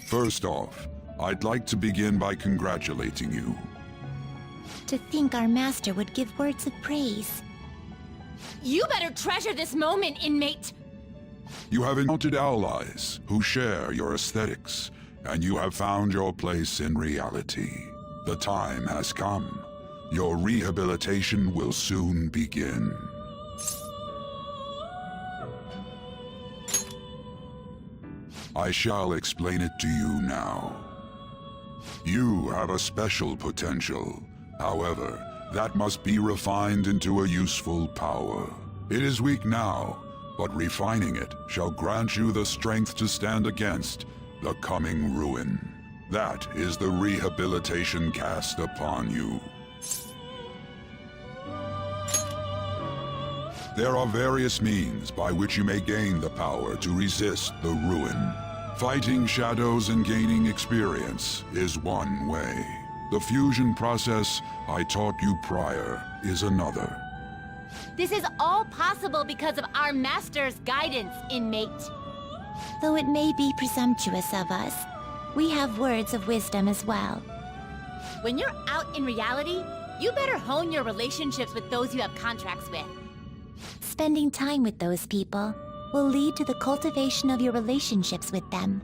First off, I'd like to begin by congratulating you. To think our master would give words of praise. You better treasure this moment, inmate! You have encountered allies who share your aesthetics, and you have found your place in reality. The time has come. Your rehabilitation will soon begin. I shall explain it to you now. You have a special potential. However, that must be refined into a useful power. It is weak now, but refining it shall grant you the strength to stand against the coming ruin. That is the rehabilitation cast upon you. There are various means by which you may gain the power to resist the ruin. Fighting shadows and gaining experience is one way. The fusion process I taught you prior is another. This is all possible because of our master's guidance, inmate. Though it may be presumptuous of us, we have words of wisdom as well. When you're out in reality, you better hone your relationships with those you have contracts with. Spending time with those people will lead to the cultivation of your relationships with them.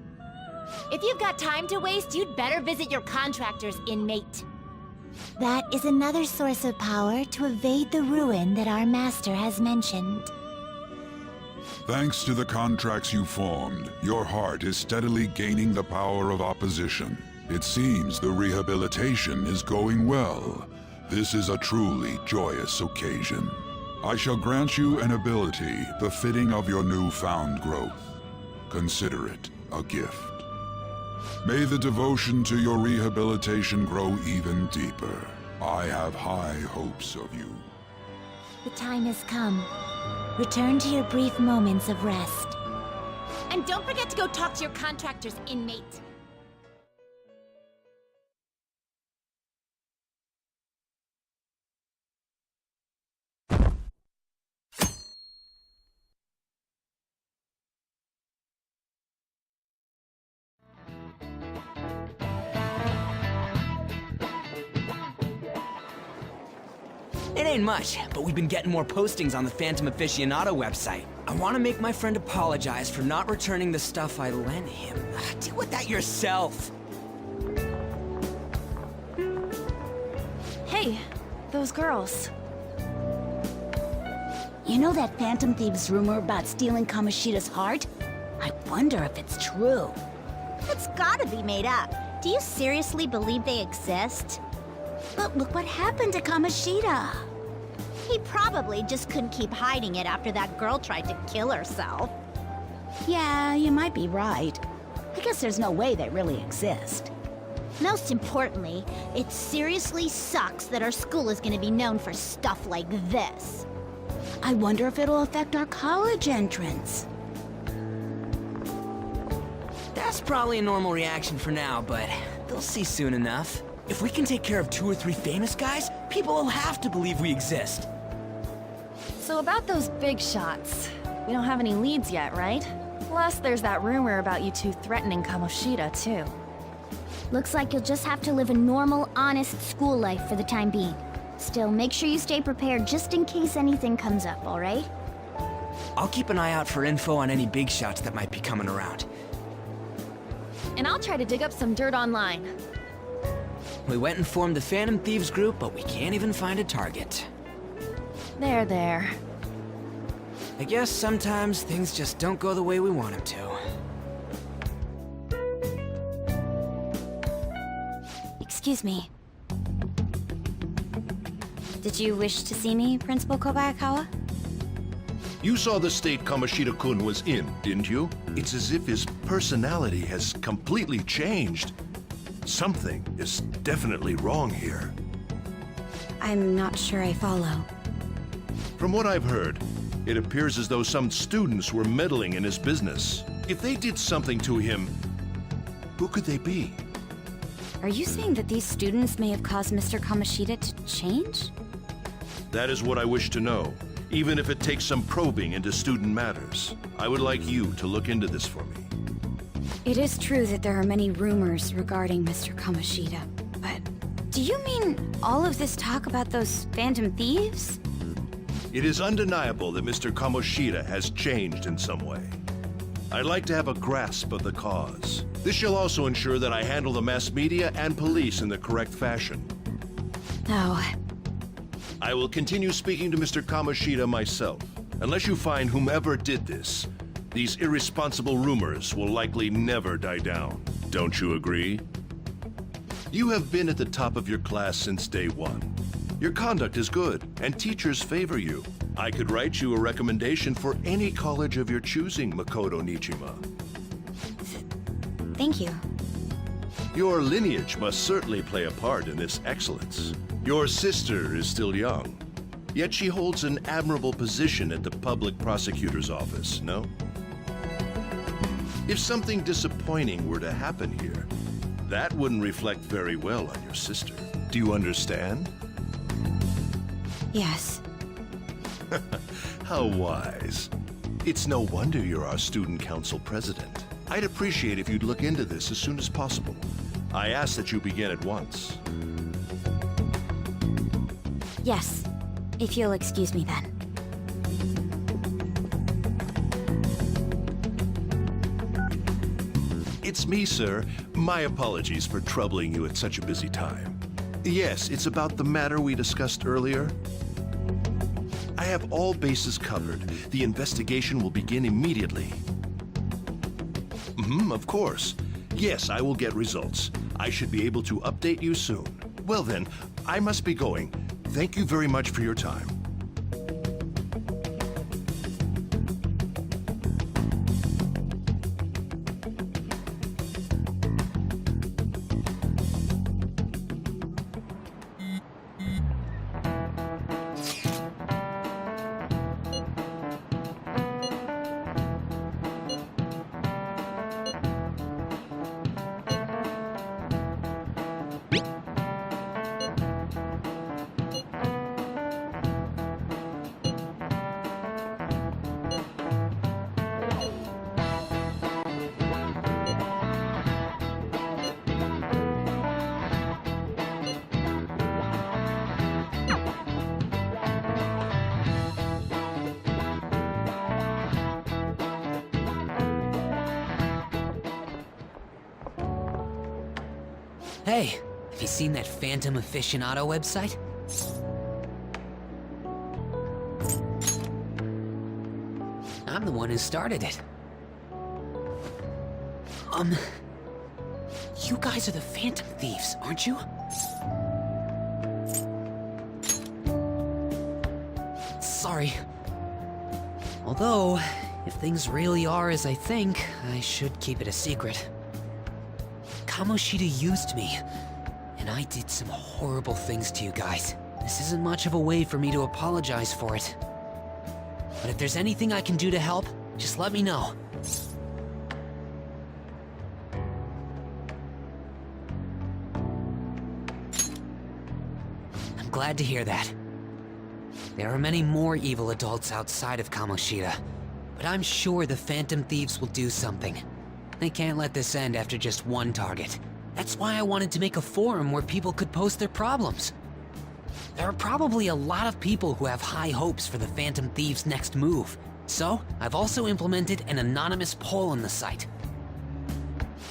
If you've got time to waste, you'd better visit your contractors, inmate. That is another source of power to evade the ruin that our master has mentioned. Thanks to the contracts you formed, your heart is steadily gaining the power of opposition. It seems the rehabilitation is going well. This is a truly joyous occasion. I shall grant you an ability befitting of your newfound growth. Consider it a gift. May the devotion to your rehabilitation grow even deeper. I have high hopes of you. The time has come. Return to your brief moments of rest. And don't forget to go talk to your contractors, inmate. It ain't much, but we've been getting more postings on the Phantom Aficionado website. I want to make my friend apologize for not returning the stuff I lent him. Deal with that yourself. Hey, those girls. You know that Phantom Thieves rumor about stealing Kamoshida's heart? I wonder if it's true. It's gotta be made up. Do you seriously believe they exist? But look what happened to Kamoshida. He probably just couldn't keep hiding it after that girl tried to kill herself. Yeah, you might be right. I guess there's no way they really exist. Most importantly, it seriously sucks that our school is gonna be known for stuff like this. I wonder if it'll affect our college entrance. That's probably a normal reaction for now, but they'll see soon enough. If we can take care of 2 or 3 famous guys, people will have to believe we exist. So about those big shots, we don't have any leads yet, right? Plus, there's that rumor about you two threatening Kamoshida, too. Looks like you'll just have to live a normal, honest school life for the time being. Still, make sure you stay prepared just in case anything comes up, alright? I'll keep an eye out for info on any big shots that might be coming around. And I'll try to dig up some dirt online. We went and formed the Phantom Thieves group, but we can't even find a target. There. I guess sometimes things just don't go the way we want them to. Excuse me. Did you wish to see me, Principal Kobayakawa? You saw the state Kamoshida-kun was in, didn't you? It's as if his personality has completely changed. Something is definitely wrong here. I'm not sure I follow. From what I've heard, it appears as though some students were meddling in his business. If they did something to him, who could they be? Are you saying that these students may have caused Mr. Kamoshida to change? That is what I wish to know, even if it takes some probing into student matters. I would like you to look into this for me. It is true that there are many rumors regarding Mr. Kamoshida, but do you mean all of this talk about those Phantom Thieves? It is undeniable that Mr. Kamoshida has changed in some way. I'd like to have a grasp of the cause. This shall also ensure that I handle the mass media and police in the correct fashion. No. I will continue speaking to Mr. Kamoshida myself. Unless you find whomever did this, these irresponsible rumors will likely never die down. Don't you agree? You have been at the top of your class since day one. Your conduct is good, and teachers favor you. I could write you a recommendation for any college of your choosing, Makoto Nijima. Thank you. Your lineage must certainly play a part in this excellence. Your sister is still young, yet she holds an admirable position at the public prosecutor's office, no? If something disappointing were to happen here, that wouldn't reflect very well on your sister. Do you understand? Yes. How wise. It's no wonder you're our student council president. I'd appreciate if you'd look into this as soon as possible. I ask that you begin at once. Yes. If you'll excuse me then. It's me, sir. My apologies for troubling you at such a busy time. Yes, it's about the matter we discussed earlier. I have all bases covered. The investigation will begin immediately. Of course. Yes, I will get results. I should be able to update you soon. Well then, I must be going. Thank you very much for your time. Hey, have you seen that Phantom Aficionado website? I'm the one who started it. You guys are the Phantom Thieves, aren't you? Sorry. Although, if things really are as I think, I should keep it a secret. Kamoshida used me, and I did some horrible things to you guys. This isn't much of a way for me to apologize for it. But if there's anything I can do to help, just let me know. I'm glad to hear that. There are many more evil adults outside of Kamoshida, but I'm sure the Phantom Thieves will do something. They can't let this end after just one target. That's why I wanted to make a forum where people could post their problems. There are probably a lot of people who have high hopes for the Phantom Thieves' next move, so I've also implemented an anonymous poll on the site.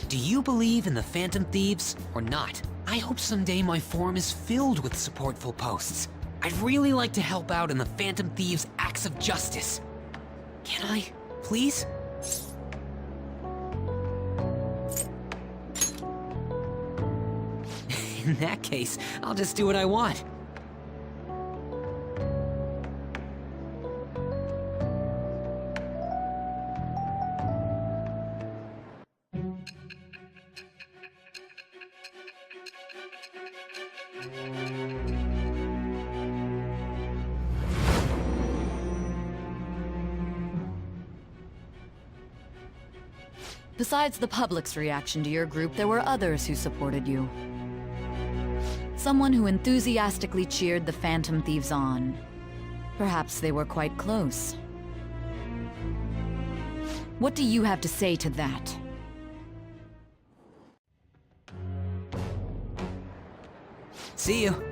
Do you believe in the Phantom Thieves or not? I hope someday my forum is filled with supportful posts. I'd really like to help out in the Phantom Thieves' acts of justice. Can I, please? In that case, I'll just do what I want. Besides the public's reaction to your group, there were others who supported you. Someone who enthusiastically cheered the Phantom Thieves on. Perhaps they were quite close. What do you have to say to that? See you.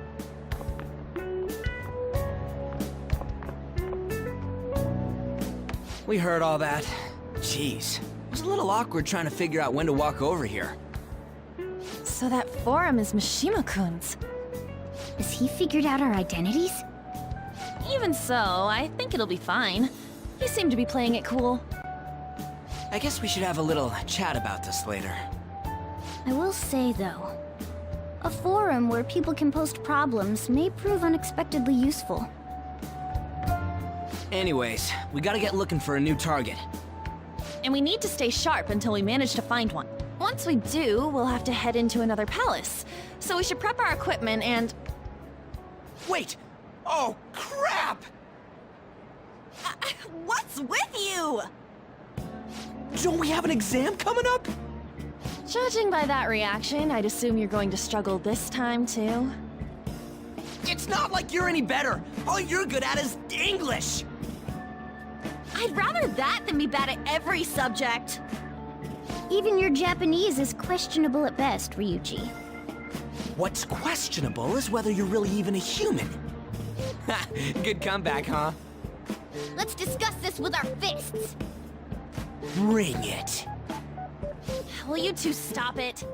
We heard all that. Jeez. It was a little awkward trying to figure out when to walk over here. So that forum is Mishima-kun's. Has he figured out our identities? Even so, I think it'll be fine. He seemed to be playing it cool. I guess we should have a little chat about this later. I will say, though, a forum where people can post problems may prove unexpectedly useful. Anyways, we gotta get looking for a new target. And we need to stay sharp until we manage to find one. Once we do, we'll have to head into another palace. So we should prep our equipment and... Wait! Oh, crap! What's with you? Don't we have an exam coming up? Judging by that reaction, I'd assume you're going to struggle this time, too. It's not like you're any better. All you're good at is English. I'd rather that than be bad at every subject. Even your Japanese is questionable at best, Ryuji. What's questionable is whether you're really even a human. Ha! Good comeback, huh? Let's discuss this with our fists! Bring it. Will you two stop it?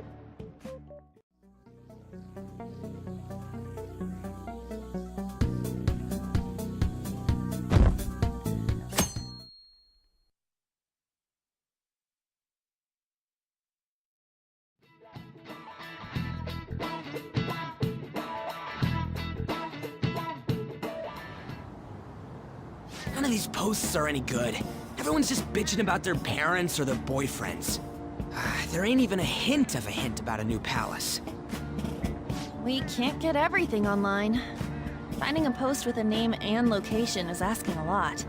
None of these posts are any good. Everyone's just bitching about their parents or their boyfriends. There ain't even a hint about a new palace. We can't get everything online. Finding a post with a name and location is asking a lot.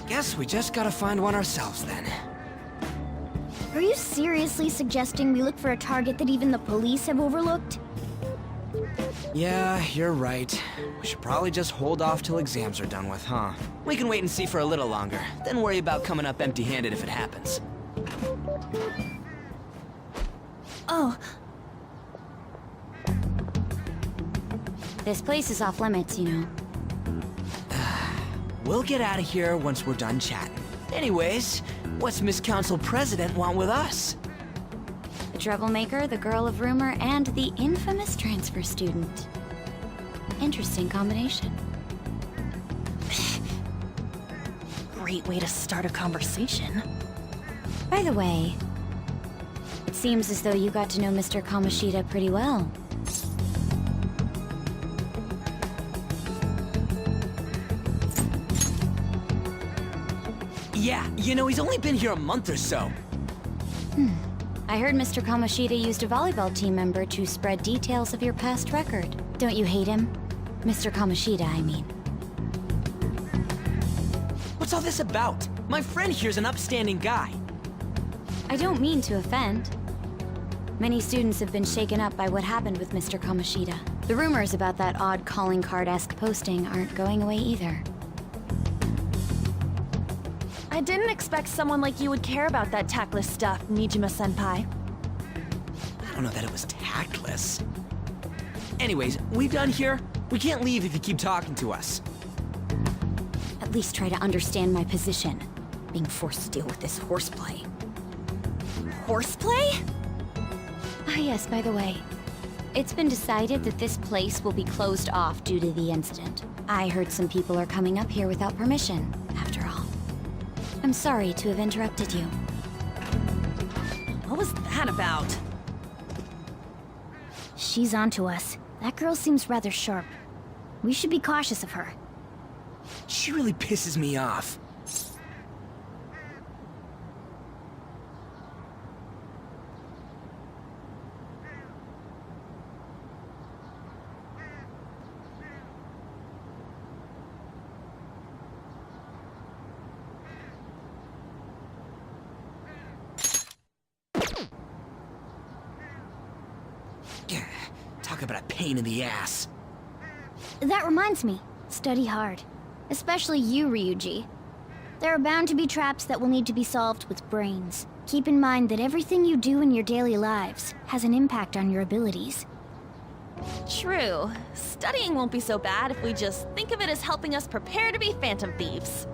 Guess we just gotta find one ourselves then. Are you seriously suggesting we look for a target that even the police have overlooked? Yeah, you're right. We should probably just hold off till exams are done with, huh? We can wait and see for a little longer, then worry about coming up empty-handed if it happens. Oh, This place is off limits, you know. We'll get out of here once we're done chatting. Anyways, what's Miss Council President want with us? The troublemaker, the girl of rumor, and the infamous transfer student. Interesting combination. great way to start a conversation. By the way, it seems as though you got to know Mr. Kamoshida pretty well. Yeah, you know, he's only been here a month or so. I heard Mr. Kamoshida used a volleyball team member to spread details of your past record. Don't you hate him? Mr. Kamoshida, I mean. What's all this about? My friend here's an upstanding guy. I don't mean to offend. Many students have been shaken up by what happened with Mr. Kamoshida. The rumors about that odd calling card-esque posting aren't going away either. I didn't expect someone like you would care about that tactless stuff, Nijima-senpai. I don't know that it was tactless. Anyways, we done here? We can't leave if you keep talking to us. At least try to understand my position. Being forced to deal with this horseplay. Horseplay? Ah yes, by the way. It's been decided that this place will be closed off due to the incident. I heard some people are coming up here without permission, after all. I'm sorry to have interrupted you. What was that about? She's onto us. That girl seems rather sharp. We should be cautious of her. She really pisses me off. Talk about a pain in the ass. That reminds me, study hard. Especially you, Ryuji. There are bound to be traps that will need to be solved with brains. Keep in mind that everything you do in your daily lives has an impact on your abilities. True. Studying won't be so bad if we just think of it as helping us prepare to be phantom thieves.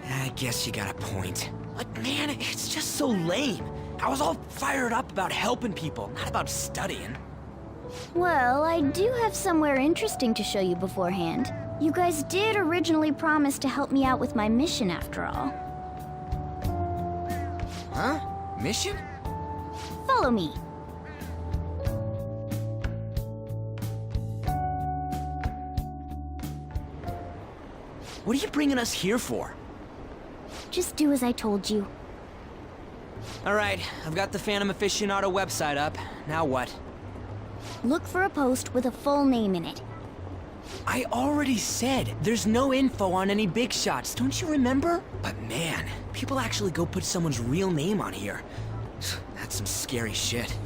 I guess you got a point. But man, it's just so lame. I was all fired up about helping people, not about studying. Well, I do have somewhere interesting to show you beforehand. You guys did originally promise to help me out with my mission after all. Huh? Mission? Follow me. What are you bringing us here for? Just do as I told you. Alright, I've got the Phantom Aficionado website up. Now what? Look for a post with a full name in it. I already said there's no info on any big shots, don't you remember? But man, people actually go put someone's real name on here. That's some scary shit.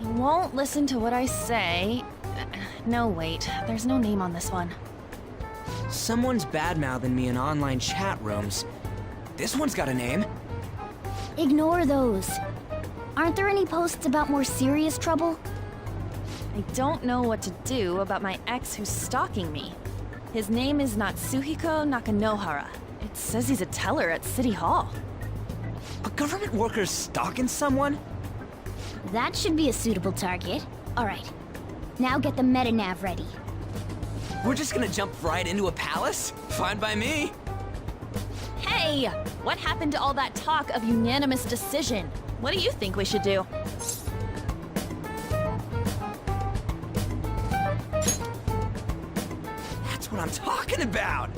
You won't listen to what I say. No, wait. There's no name on this one. Someone's bad-mouthing me in online chat rooms. This one's got a name. Ignore those. Aren't there any posts about more serious trouble? I don't know what to do about my ex who's stalking me. His name is Natsuhiko Nakanohara. It says he's a teller at City Hall. A government worker's stalking someone? That should be a suitable target. Alright. Now get the metanav ready. We're just gonna jump right into a palace? Fine by me. Hey! What happened to all that talk of unanimous decision? What do you think we should do? That's what I'm talking about!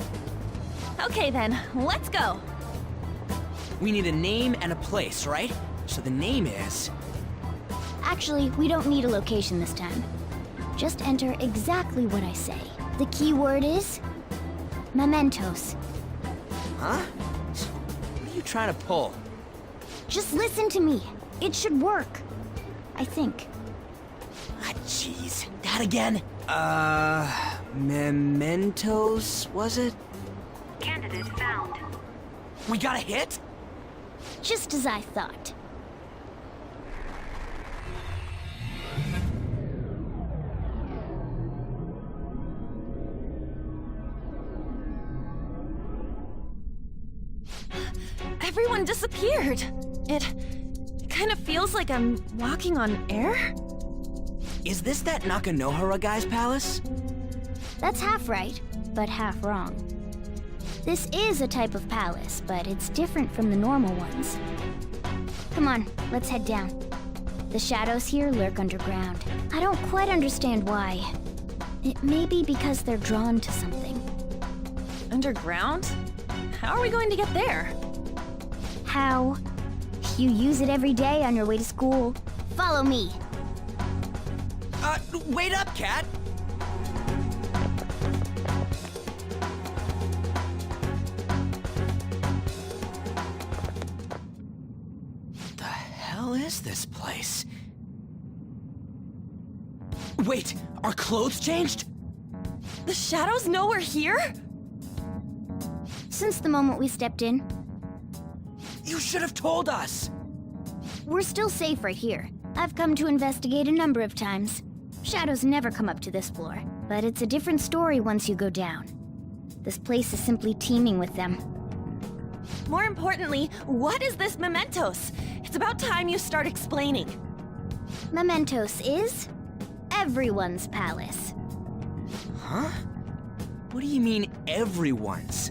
Okay then, let's go! We need a name and a place, right? So the name is... Actually, we don't need a location this time. Just enter exactly what I say. The keyword is... mementos. Huh? What are you trying to pull? Just listen to me. It should work. I think. Ah, jeez. That again? Mementos, was it? Candidate found. We got a hit? Just as I thought. Everyone disappeared. It kind of feels like I'm walking on air. Is this that Nakanohara guy's palace? That's half right, but half wrong. This is a type of palace, but it's different from the normal ones. Come on, let's head down. The shadows here lurk underground. I don't quite understand why. It may be because they're drawn to something. Underground? How are we going to get there? How? You use it every day on your way to school. Follow me. Wait up, Cat! The hell is this place? Wait, our clothes changed? The shadows know we're here? since the moment we stepped in. You should have told us! We're still safe right here. I've come to investigate a number of times. Shadows never come up to this floor, but it's a different story once you go down. This place is simply teeming with them. More importantly, what is this Mementos? It's about time you start explaining. Mementos is everyone's palace. Huh? What do you mean, everyone's?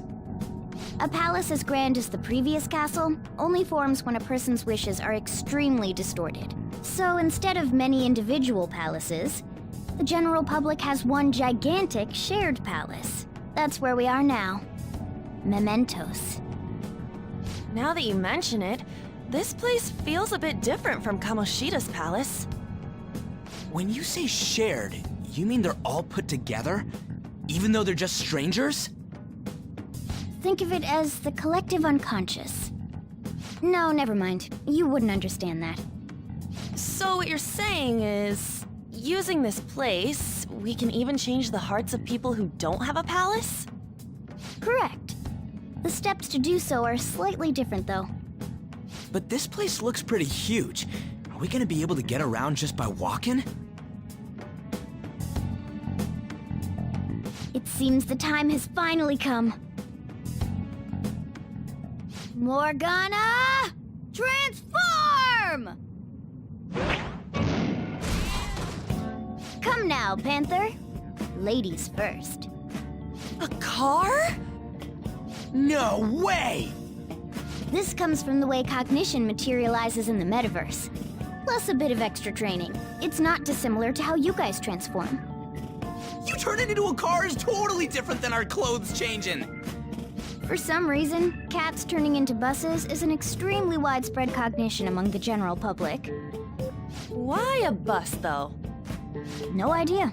A palace as grand as the previous castle only forms when a person's wishes are extremely distorted. So instead of many individual palaces, the general public has one gigantic shared palace. That's where we are now. Mementos. Now that you mention it, this place feels a bit different from Kamoshida's palace. When you say shared, you mean they're all put together? Even though they're just strangers? Think of it as the collective unconscious. No, never mind. You wouldn't understand that. So what you're saying is, using this place, we can even change the hearts of people who don't have a palace? Correct. The steps to do so are slightly different, though. But this place looks pretty huge. Are we gonna be able to get around just by walking? It seems the time has finally come. Morgana! Transform! Come now, Panther. Ladies first. A car? No way! This comes from the way cognition materializes in the metaverse. Plus a bit of extra training. It's not dissimilar to how you guys transform. You turning into a car is totally different than our clothes changing! For some reason, cats turning into buses is an extremely widespread cognition among the general public. Why a bus, though? No idea.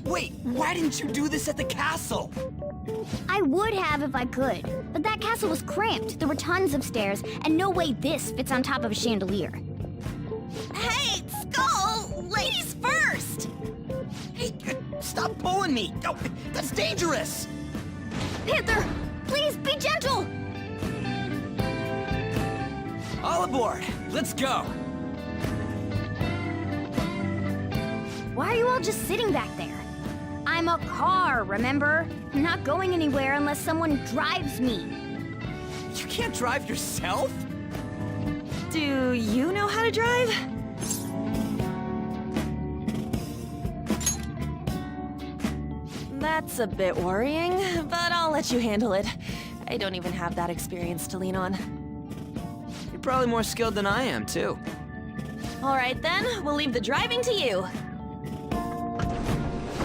Wait, why didn't you do this at the castle? I would have if I could, but that castle was cramped. There were tons of stairs, and no way this fits on top of a chandelier. Hey, Skull! Ladies first! Hey, stop pulling me! Oh, that's dangerous! Panther, please be gentle! All aboard! Let's go! Why are you all just sitting back there? I'm a car, remember? I'm not going anywhere unless someone drives me. You can't drive yourself? Do you know how to drive? That's a bit worrying, but I'll let you handle it. I don't even have that experience to lean on. You're probably more skilled than I am, too. All right then, we'll leave the driving to you.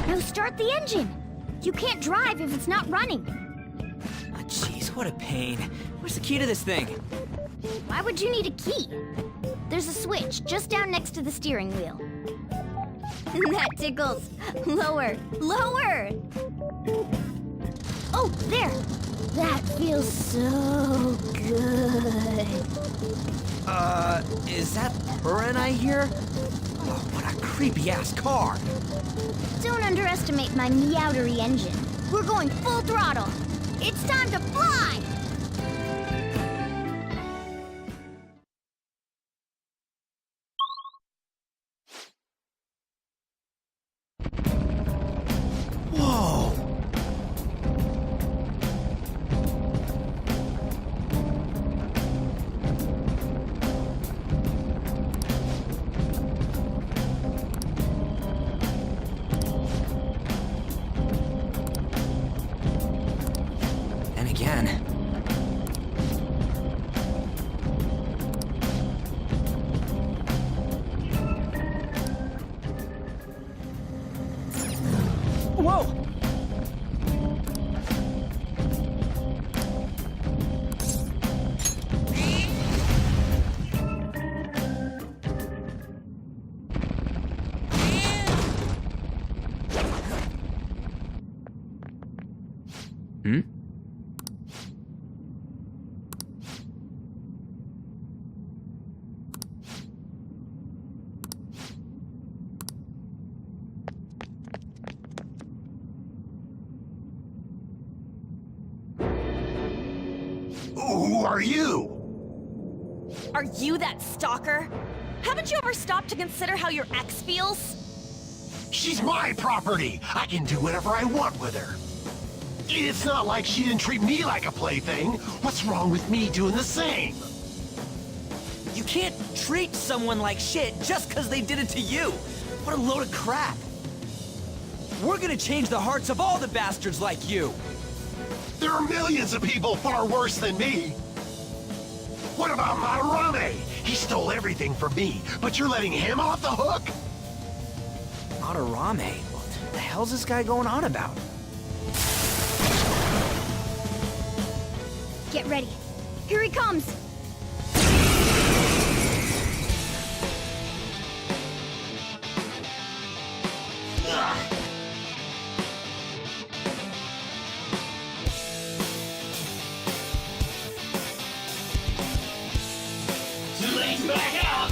Now start the engine! You can't drive if it's not running. Ah, jeez, what a pain. Where's the key to this thing? Why would you need a key? There's a switch just down next to the steering wheel. That tickles. Lower, lower! Oh, there! That feels so good. Is that purring I hear? Oh, what a creepy-ass car! Don't underestimate my meowdery engine. We're going full throttle. It's time to fly! Whoa! And again, Who are you? Are you that stalker? Haven't you ever stopped to consider how your ex feels? She's my property. I can do whatever I want with her. It's not like she didn't treat me like a plaything. What's wrong with me doing the same? You can't treat someone like shit just because they did it to you. What a load of crap. We're gonna change the hearts of all the bastards like you. There are millions of people far worse than me. What about Madarame? He stole everything from me, but you're letting him off the hook? Madarame? What the hell's this guy going on about? Get ready. Here he comes! Too late to back out!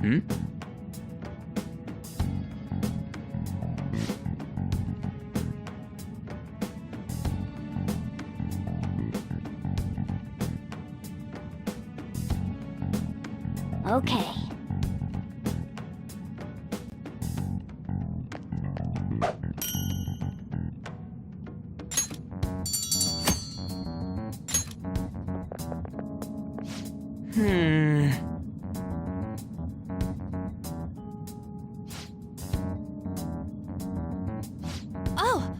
Hmm? Okay. Oh!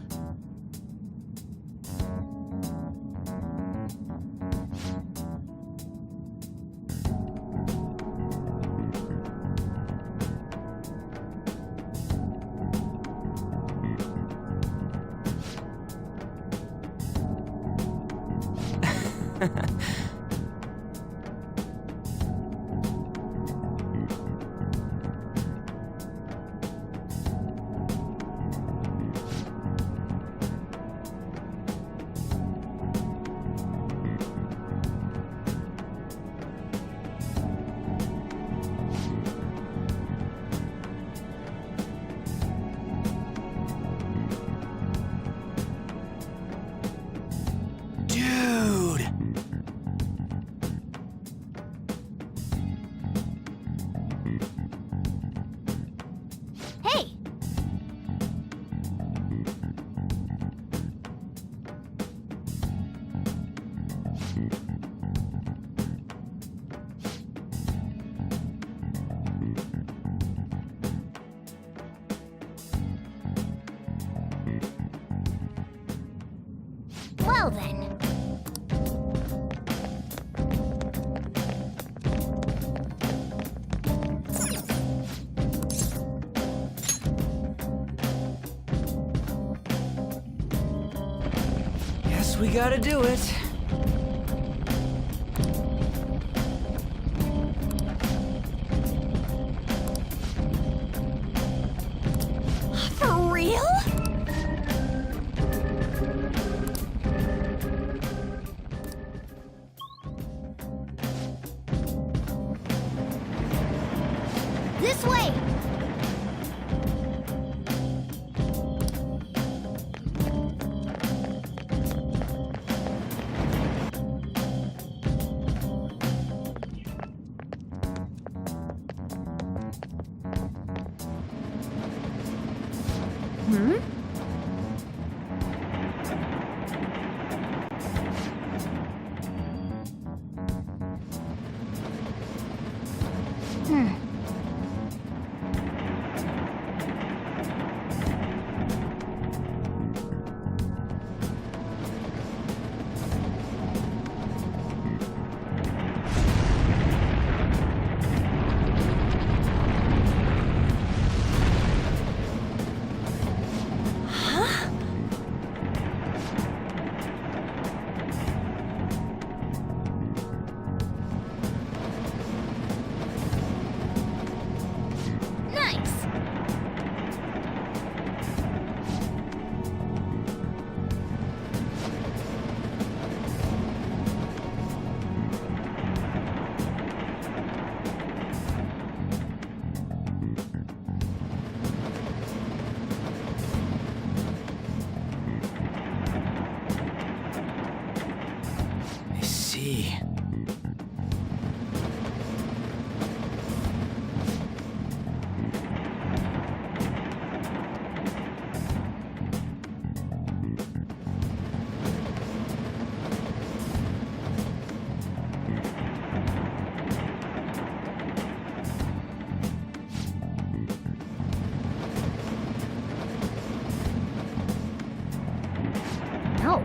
Dude! Hey! Well then. Guess we gotta do it. For real? This way! Nice! I see. No.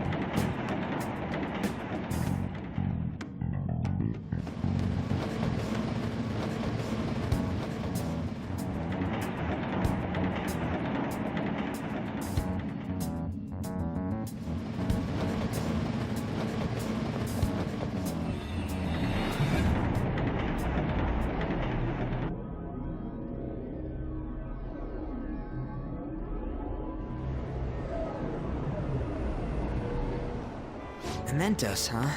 Mementos, huh?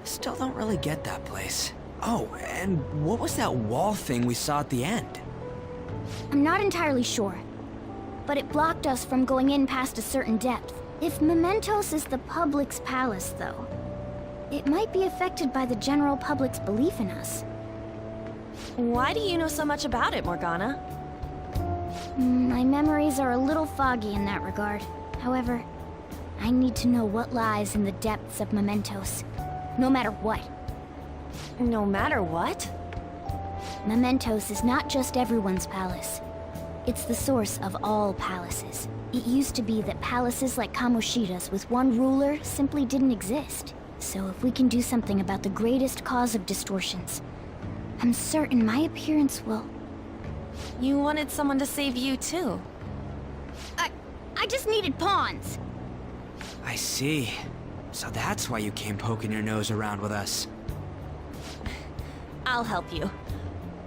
Still don't really get that place. Oh, and what was that wall thing we saw at the end? I'm not entirely sure, but it blocked us from going in past a certain depth. If Mementos is the public's palace, though, it might be affected by the general public's belief in us. Why do you know so much about it, Morgana? My memories are a little foggy in that regard. However, I need to know what lies in the depths of Mementos, no matter what. No matter what? Mementos is not just everyone's palace. It's the source of all palaces. It used to be that palaces like Kamoshida's with one ruler simply didn't exist. So if we can do something about the greatest cause of distortions, I'm certain my appearance will... You wanted someone to save you, too. I just needed pawns! I see. So that's why you came poking your nose around with us. I'll help you.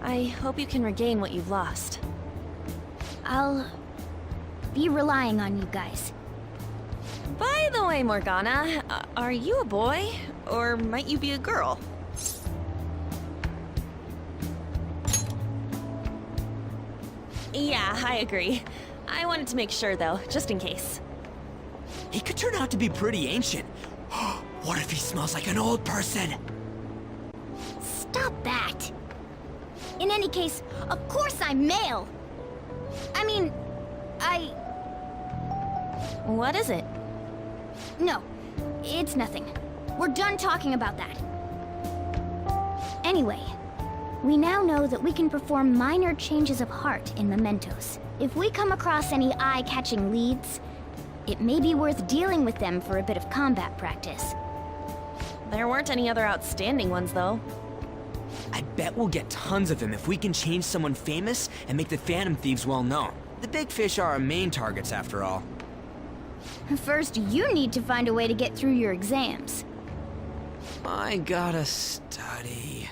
I hope you can regain what you've lost. I'll... be relying on you guys. By the way, Morgana, are you a boy? Or might you be a girl? Yeah, I agree. I wanted to make sure, though, just in case. He could turn out to be pretty ancient. What if he smells like an old person? Stop that! In any case, of course I'm male! I mean, What is it? No, it's nothing. We're done talking about that. Anyway, we now know that we can perform minor changes of heart in Mementos. If we come across any eye-catching leads, it may be worth dealing with them for a bit of combat practice. There weren't any other outstanding ones, though. I bet we'll get tons of them if we can change someone famous and make the Phantom Thieves well known. The big fish are our main targets, after all. First, you need to find a way to get through your exams. I gotta study.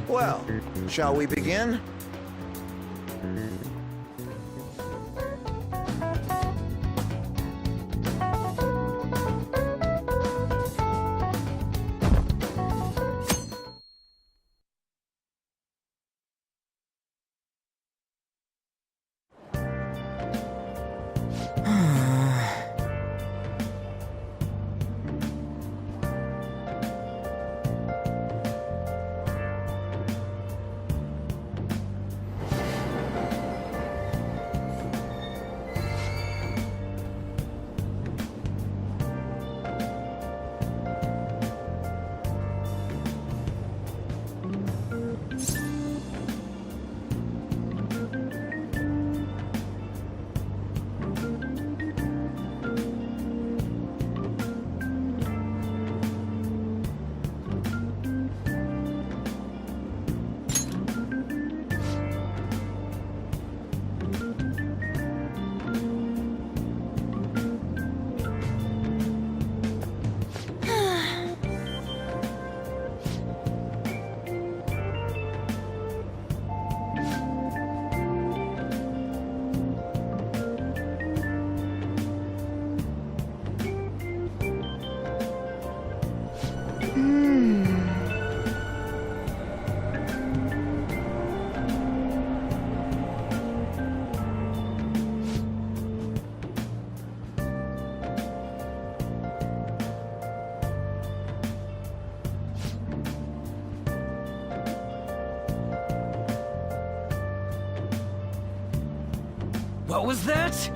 Well, shall we begin? What was that?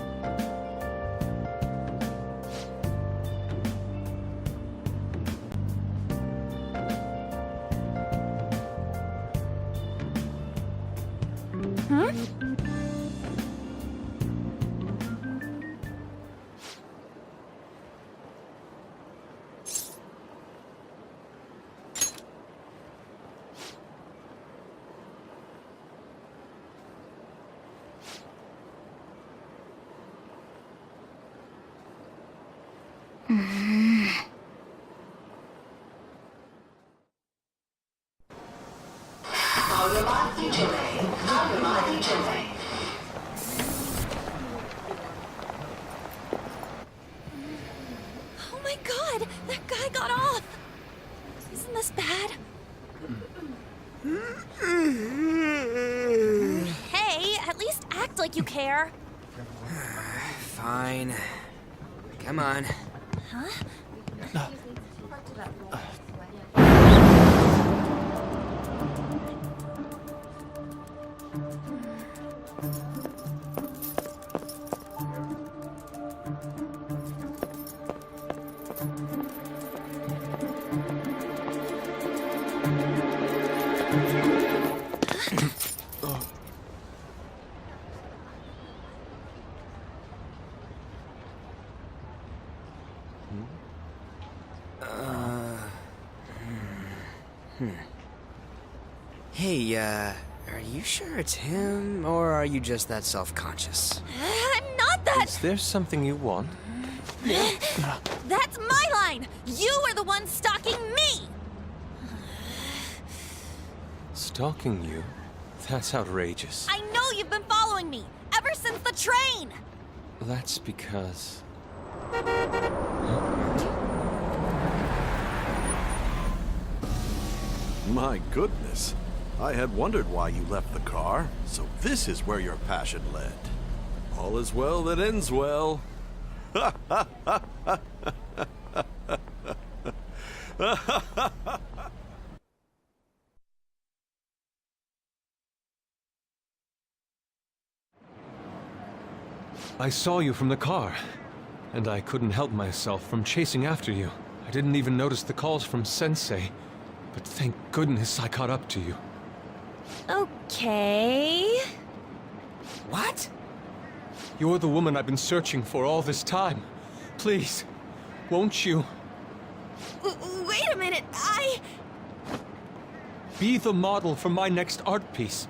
Oh my god! That guy got off! Isn't this bad? Hey, at least act like you care. Fine. Come on. Huh? Hey, are you sure it's him, or are you just that self-conscious? I'm not that. Is there something you want? That's my line! You are the one stalking me! Stalking you? That's outrageous. I know you've been following me, ever since the train! That's because... My goodness. I had wondered why you left the car, so this is where your passion led. All is well that ends well. I saw you from the car, and I couldn't help myself from chasing after you. I didn't even notice the calls from Sensei, but thank goodness I caught up to you. Okay... What? You're the woman I've been searching for all this time. Please, won't you? Wait a minute, Be the model for my next art piece.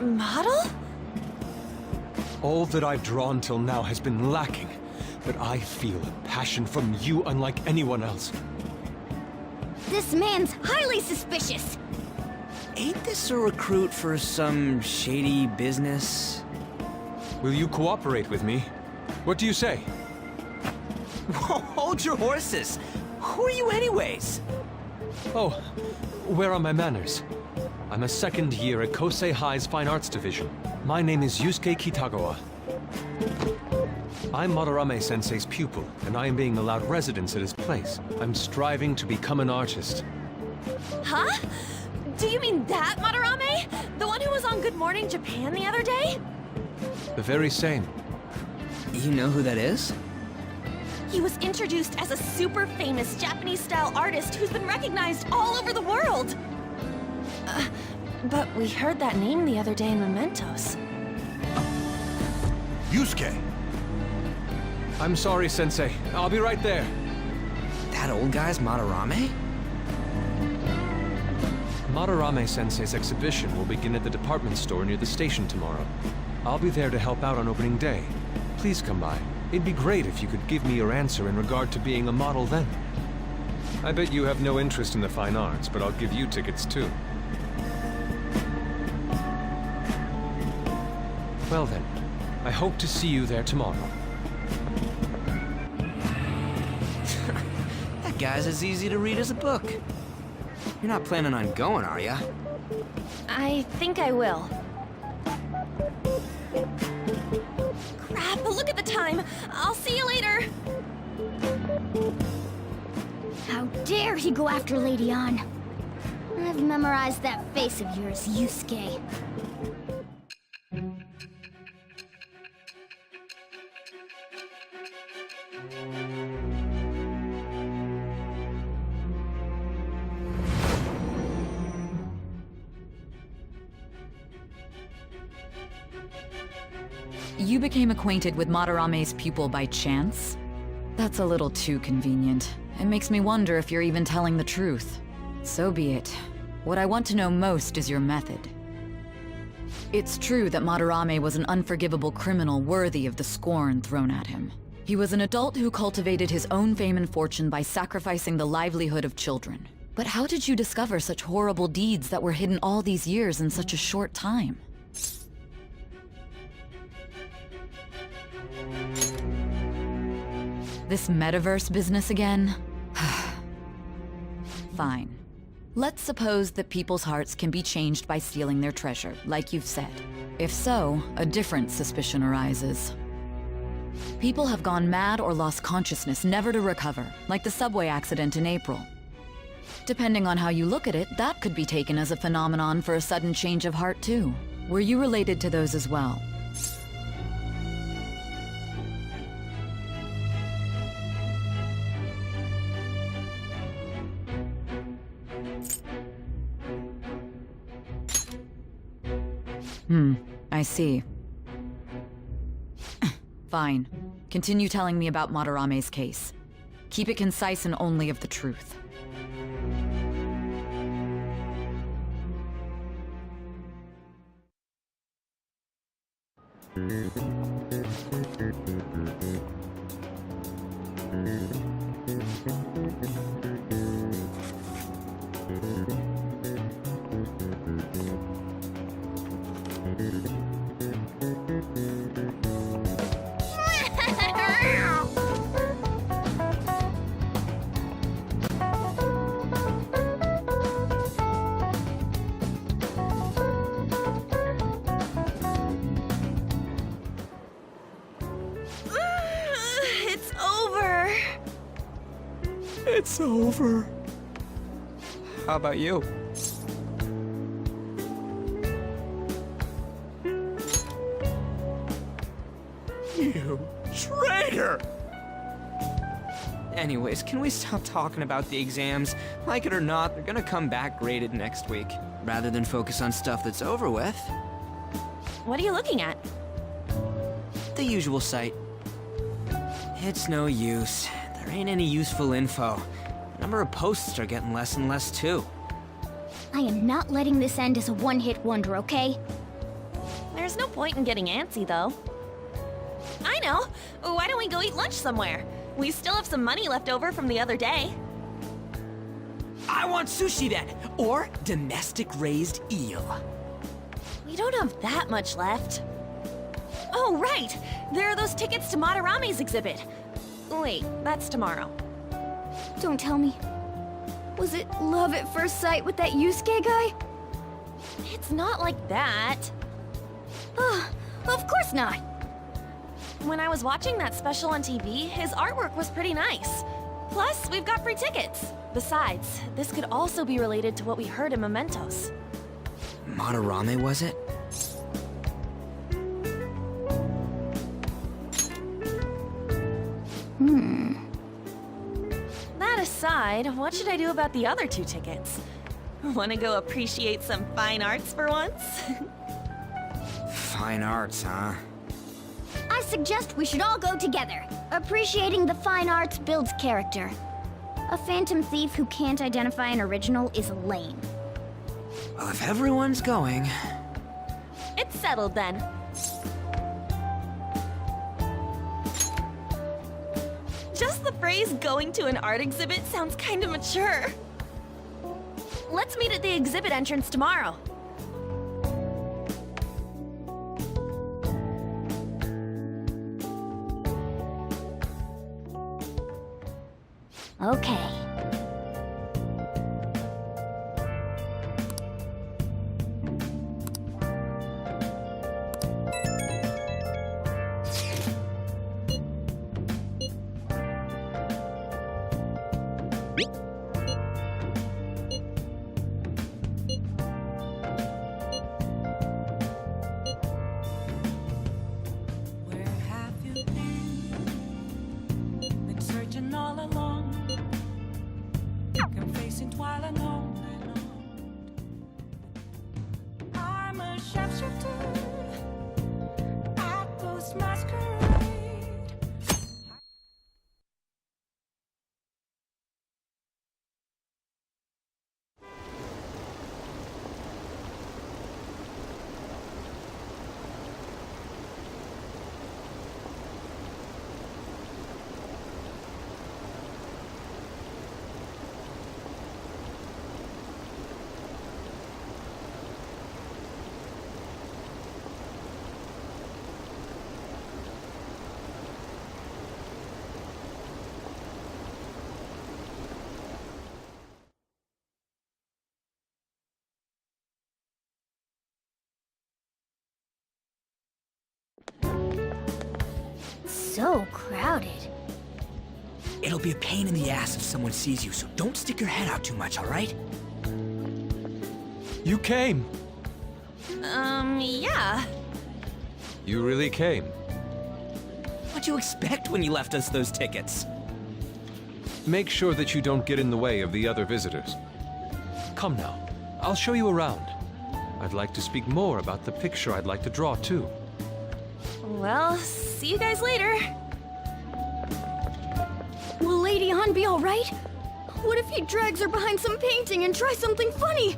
Model? All that I've drawn till now has been lacking, but I feel a passion from you unlike anyone else. This man's highly suspicious. Ain't this a recruit for some shady business? Will you cooperate with me? What do you say? Whoa, hold your horses! Who are you anyways? Oh, where are my manners? I'm a second year at Kosei High's Fine Arts Division. My name is Yusuke Kitagawa. I'm Madarame-sensei's pupil, and I am being allowed residence at his place. I'm striving to become an artist. Huh? Do you mean that Madarame? The one who was on Good Morning Japan the other day? The very same. You know who that is? He was introduced as a super famous Japanese-style artist who's been recognized all over the world. But we heard that name the other day in Mementos. Yusuke! I'm sorry, Sensei. I'll be right there. That old guy's Madarame? Madarame-sensei's exhibition will begin at the department store near the station tomorrow. I'll be there to help out on opening day. Please come by. It'd be great if you could give me your answer in regard to being a model then. I bet you have no interest in the fine arts, but I'll give you tickets too. Well then, I hope to see you there tomorrow. That guy's as easy to read as a book. You're not planning on going, are ya? I think I will. Crap, look at the time! I'll see you later! How dare he go after Lady Ann? I've memorized that face of yours, Yusuke. You became acquainted with Madarame's pupil by chance? That's a little too convenient. It makes me wonder if you're even telling the truth. So be it. What I want to know most is your method. It's true that Madarame was an unforgivable criminal worthy of the scorn thrown at him. He was an adult who cultivated his own fame and fortune by sacrificing the livelihood of children. But how did you discover such horrible deeds that were hidden all these years in such a short time? This metaverse business again? Fine. Let's suppose that people's hearts can be changed by stealing their treasure, like you've said. If so, a different suspicion arises. People have gone mad or lost consciousness, never to recover, like the subway accident in April. Depending on how you look at it, that could be taken as a phenomenon for a sudden change of heart too. Were you related to those as well? I see. Fine. Continue telling me about Madarame's case. Keep it concise and only of the truth. It's over. It's over. How about you? You traitor! Anyways, can we stop talking about the exams? Like it or not, they're gonna come back graded next week. Rather than focus on stuff that's over with. What are you looking at? The usual site. It's no use. There ain't any useful info. The number of posts are getting less and less too. I am not letting this end as a one-hit wonder, okay? There's no point in getting antsy, though. I know! Why don't we go eat lunch somewhere? We still have some money left over from the other day. I want sushi then, or domestic raised eel. We don't have that much left. Oh, right! There are those tickets to Madarame's exhibit. Wait, that's tomorrow. Don't tell me. Was it love at first sight with that Yusuke guy? It's not like that. Of course not. When I was watching that special on TV, his artwork was pretty nice. Plus, we've got free tickets. Besides, this could also be related to what we heard in Mementos. Madarame, was it? That aside, what should I do about the other 2 tickets? Want to go appreciate some fine arts for once? Fine arts, huh? I suggest we should all go together. Appreciating the fine arts builds character. A phantom thief who can't identify an original is lame. Well, if everyone's going... It's settled then. Just the phrase going to an art exhibit sounds kind of mature. Let's meet at the exhibit entrance tomorrow. Okay. So crowded. It'll be a pain in the ass if someone sees you, so don't stick your head out too much, alright? You came! Yeah. You really came. What'd you expect when you left us those tickets? Make sure that you don't get in the way of the other visitors. Come now, I'll show you around. I'd like to speak more about the picture I'd like to draw, too. Well, see you guys later. Will Lady Han be alright? What if he drags her behind some painting and tries something funny?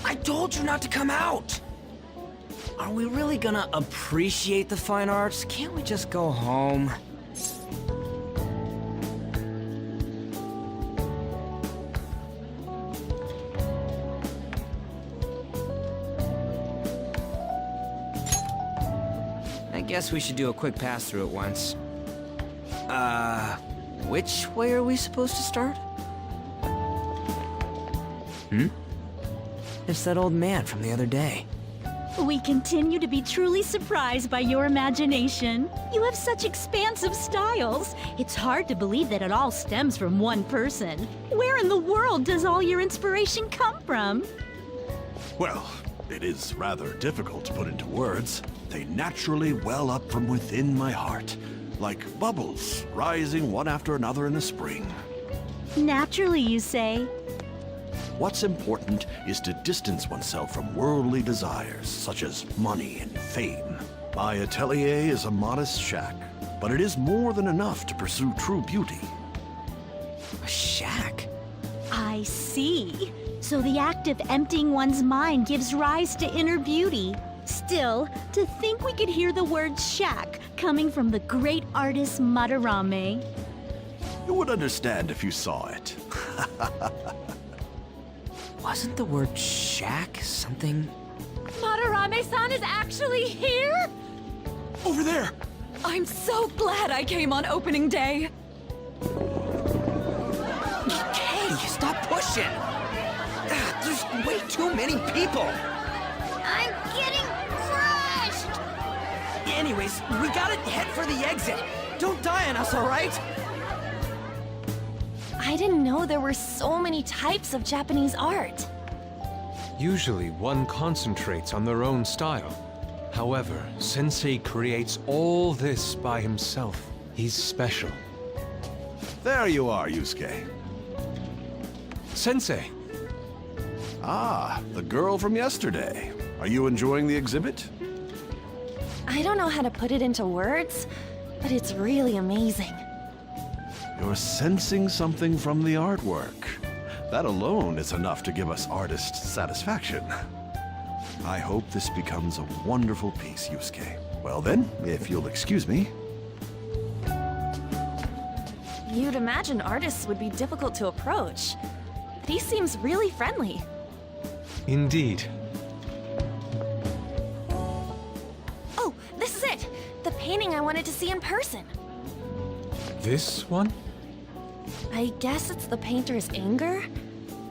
I told you not to come out! Are we really gonna appreciate the fine arts? Can't we just go home? I guess we should do a quick pass-through at once. Which way are we supposed to start? It's that old man from the other day. We continue to be truly surprised by your imagination. You have such expansive styles. It's hard to believe that it all stems from one person. Where in the world does all your inspiration come from? Well, it is rather difficult to put into words. They naturally well up from within my heart, like bubbles rising one after another in the spring. Naturally, you say? What's important is to distance oneself from worldly desires, such as money and fame. My atelier is a modest shack, but it is more than enough to pursue true beauty. A shack? I see. So the act of emptying one's mind gives rise to inner beauty. Still, to think we could hear the word shack coming from the great artist Madarame. You would understand if you saw it. Wasn't the word shack something? Madarame-san is actually here? Over there! I'm so glad I came on opening day. Hey, stop pushing! There's way too many people! I'm getting crushed! Anyways, we gotta head for the exit. Don't die on us, alright? I didn't know there were so many types of Japanese art. Usually, one concentrates on their own style. However, Sensei creates all this by himself. He's special. There you are, Yusuke. Sensei! Ah, the girl from yesterday. Are you enjoying the exhibit? I don't know how to put it into words, but it's really amazing. You're sensing something from the artwork. That alone is enough to give us artists satisfaction. I hope this becomes a wonderful piece, Yusuke. Well then, if you'll excuse me. You'd imagine artists would be difficult to approach, but he seems really friendly. Indeed. Oh, this is it! The painting I wanted to see in person. This one? I guess it's the painter's anger?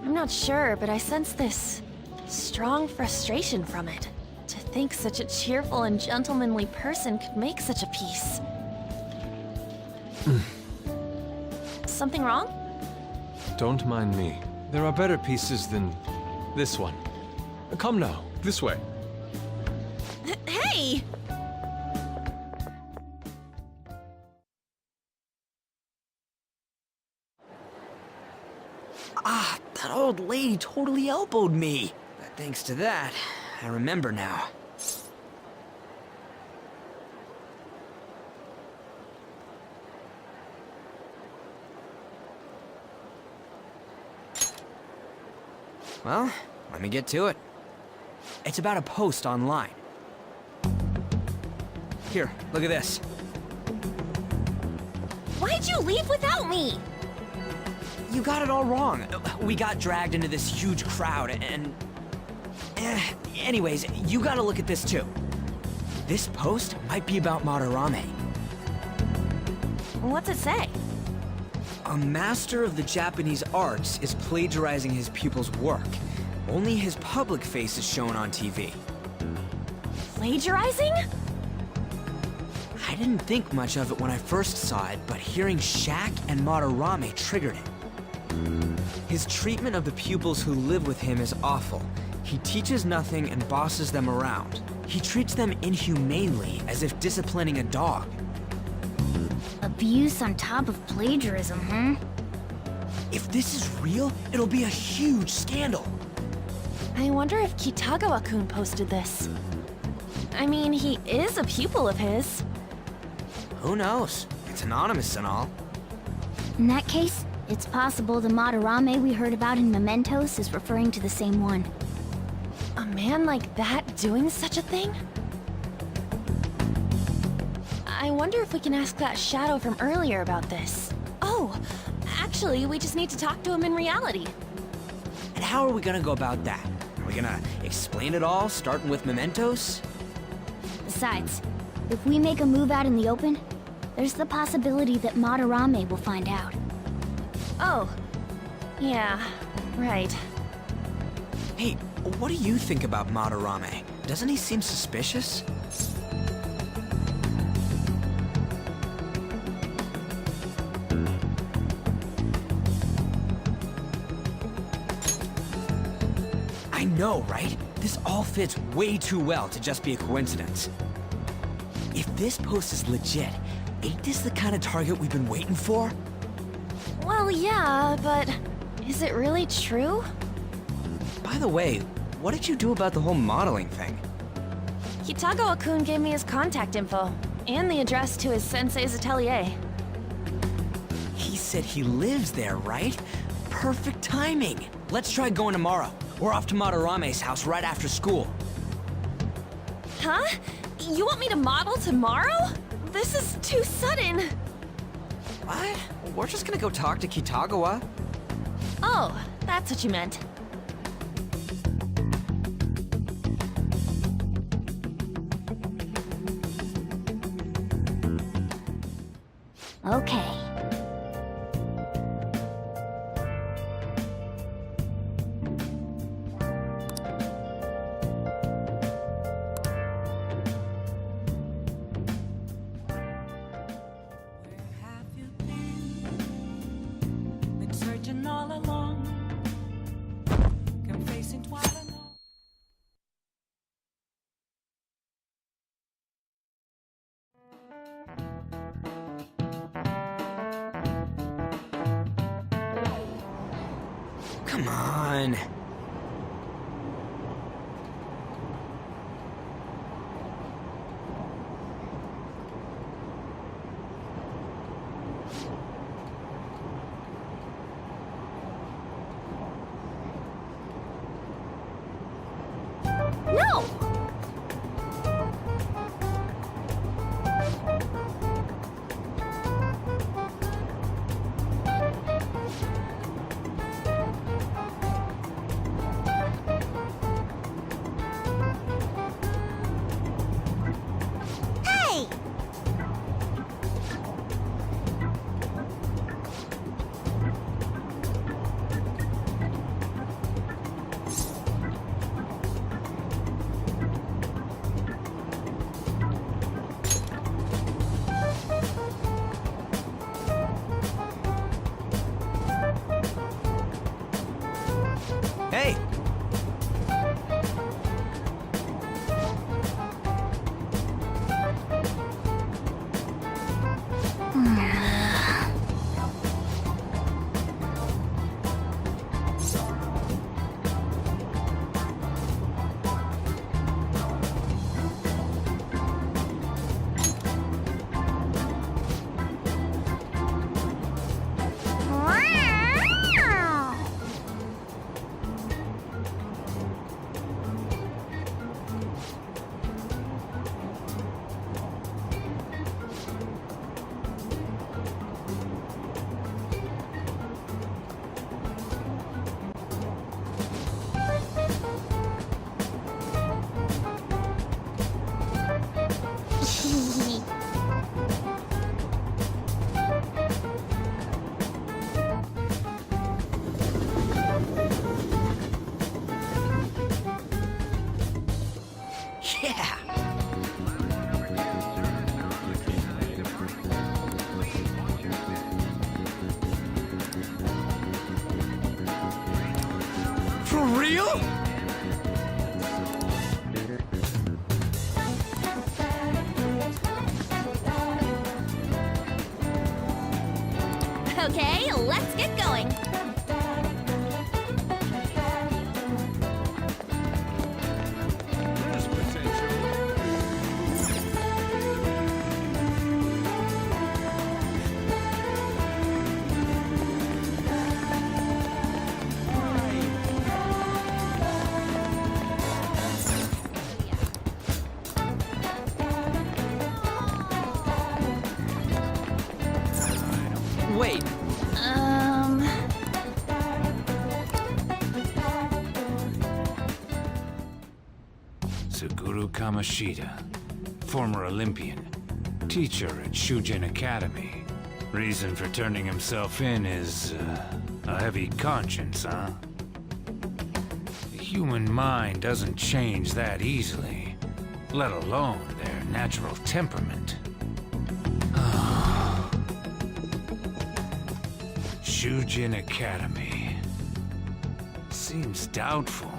I'm not sure, but I sense this strong frustration from it. To think such a cheerful and gentlemanly person could make such a piece. Something wrong? Don't mind me. There are better pieces than this one. Come now, this way. Hey! Ah, that old lady totally elbowed me. But thanks to that, I remember now. Well, let me get to it. It's about a post online. Here, look at this. Why'd you leave without me? You got it all wrong. We got dragged into this huge crowd and... anyways, you gotta look at this too. This post might be about Madarame. What's it say? A master of the Japanese arts is plagiarizing his pupil's work. Only his public face is shown on TV. Plagiarizing? I didn't think much of it when I first saw it, but hearing Shack and Madarame triggered it. His treatment of the pupils who live with him is awful. He teaches nothing and bosses them around. He treats them inhumanely, as if disciplining a dog. Abuse on top of plagiarism, huh? If this is real, it'll be a huge scandal. I wonder if Kitagawa-kun posted this. I mean, he is a pupil of his. Who knows? It's anonymous and all. In that case, it's possible the Madarame we heard about in Mementos is referring to the same one. A man like that doing such a thing? I wonder if we can ask that shadow from earlier about this. Oh, actually, we just need to talk to him in reality. And how are we gonna go about that? Are we gonna explain it all, starting with Mementos? Besides, if we make a move out in the open, there's the possibility that Madarame will find out. Oh, yeah, right. Hey, what do you think about Madarame? Doesn't he seem suspicious? I know, right? This all fits way too well to just be a coincidence. If this post is legit, ain't this the kind of target we've been waiting for? Well, yeah, but is it really true? By the way, what did you do about the whole modeling thing? Kitagawa-kun gave me his contact info, and the address to his sensei's atelier. He said he lives there, right? Perfect timing. Let's try going tomorrow. We're off to Madarame's house right after school. Huh? You want me to model tomorrow? This is too sudden. What? We're just gonna go talk to Kitagawa. Oh, that's what you meant. Okay. Been searching all along, confessing twice. Come on. No! Hey! Hey! Yeah! For real? Okay, let's get going. Wait, Suguru Kamoshida, former Olympian, teacher at Shujin Academy. Reason for turning himself in is a heavy conscience, huh? The human mind doesn't change that easily, let alone their natural temperament. Shujin Academy. Seems doubtful.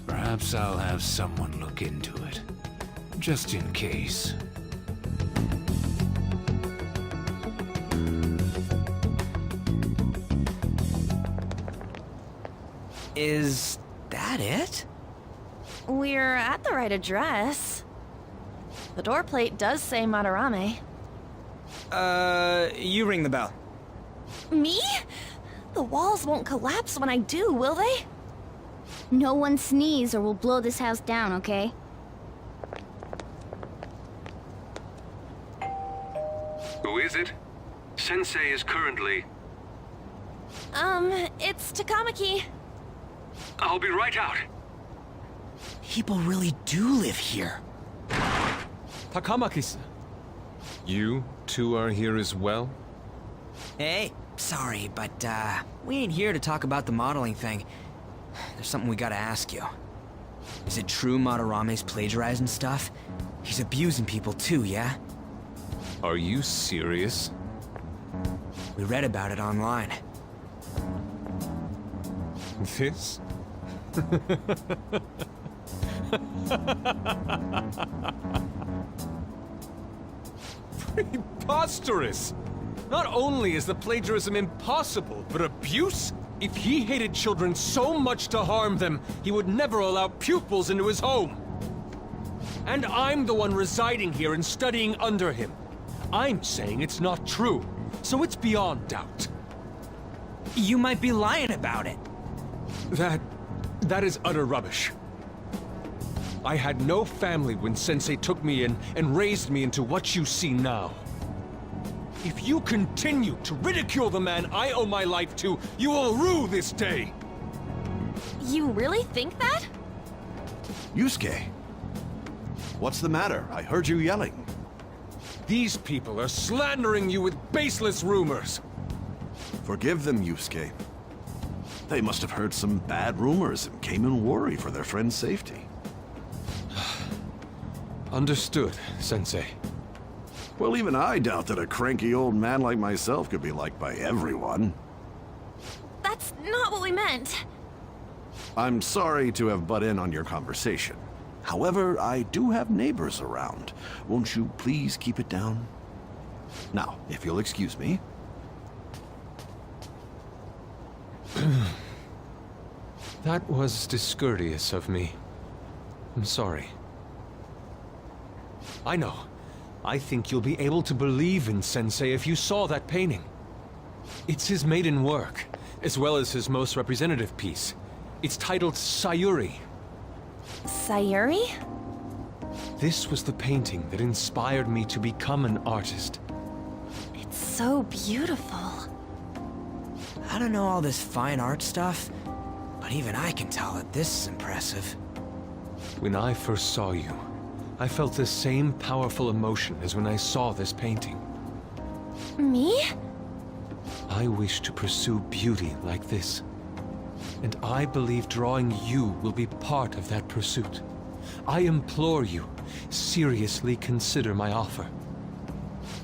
Perhaps I'll have someone look into it, just in case. is that it? We're at the right address. The door plate does say Madarame. You ring the bell. Me? The walls won't collapse when I do, will they? No one sneeze or we'll blow this house down, okay? Who is it? Sensei is currently... It's Takamaki. I'll be right out. People really do live here. Takamaki-san. You two are here as well? Hey, sorry, but, we ain't here to talk about the modeling thing. There's something we gotta ask you. Is it true Madarame's plagiarizing stuff? He's abusing people too, yeah? Are you serious? We read about it online. This? Preposterous! Not only is the plagiarism impossible, but abuse? If he hated children so much to harm them, he would never allow pupils into his home. And I'm the one residing here and studying under him. I'm saying it's not true, so it's beyond doubt. You might be lying about it. That is utter rubbish. I had no family when Sensei took me in and raised me into what you see now. If you continue to ridicule the man I owe my life to, you will rue this day! You really think that? Yusuke, what's the matter? I heard you yelling. These people are slandering you with baseless rumors. Forgive them, Yusuke. They must have heard some bad rumors and came in worry for their friend's safety. Understood, Sensei. Well, even I doubt that a cranky old man like myself could be liked by everyone. That's not what we meant. I'm sorry to have butt in on your conversation. However, I do have neighbors around. Won't you please keep it down? Now, if you'll excuse me. That was discourteous of me. I'm sorry. I know. I think you'll be able to believe in Sensei if you saw that painting. It's his maiden work, as well as his most representative piece. It's titled Sayuri. Sayuri? This was the painting that inspired me to become an artist. It's so beautiful. I don't know all this fine art stuff, but even I can tell that this is impressive. When I first saw you, I felt the same powerful emotion as when I saw this painting. Me? I wish to pursue beauty like this. And I believe drawing you will be part of that pursuit. I implore you, seriously consider my offer.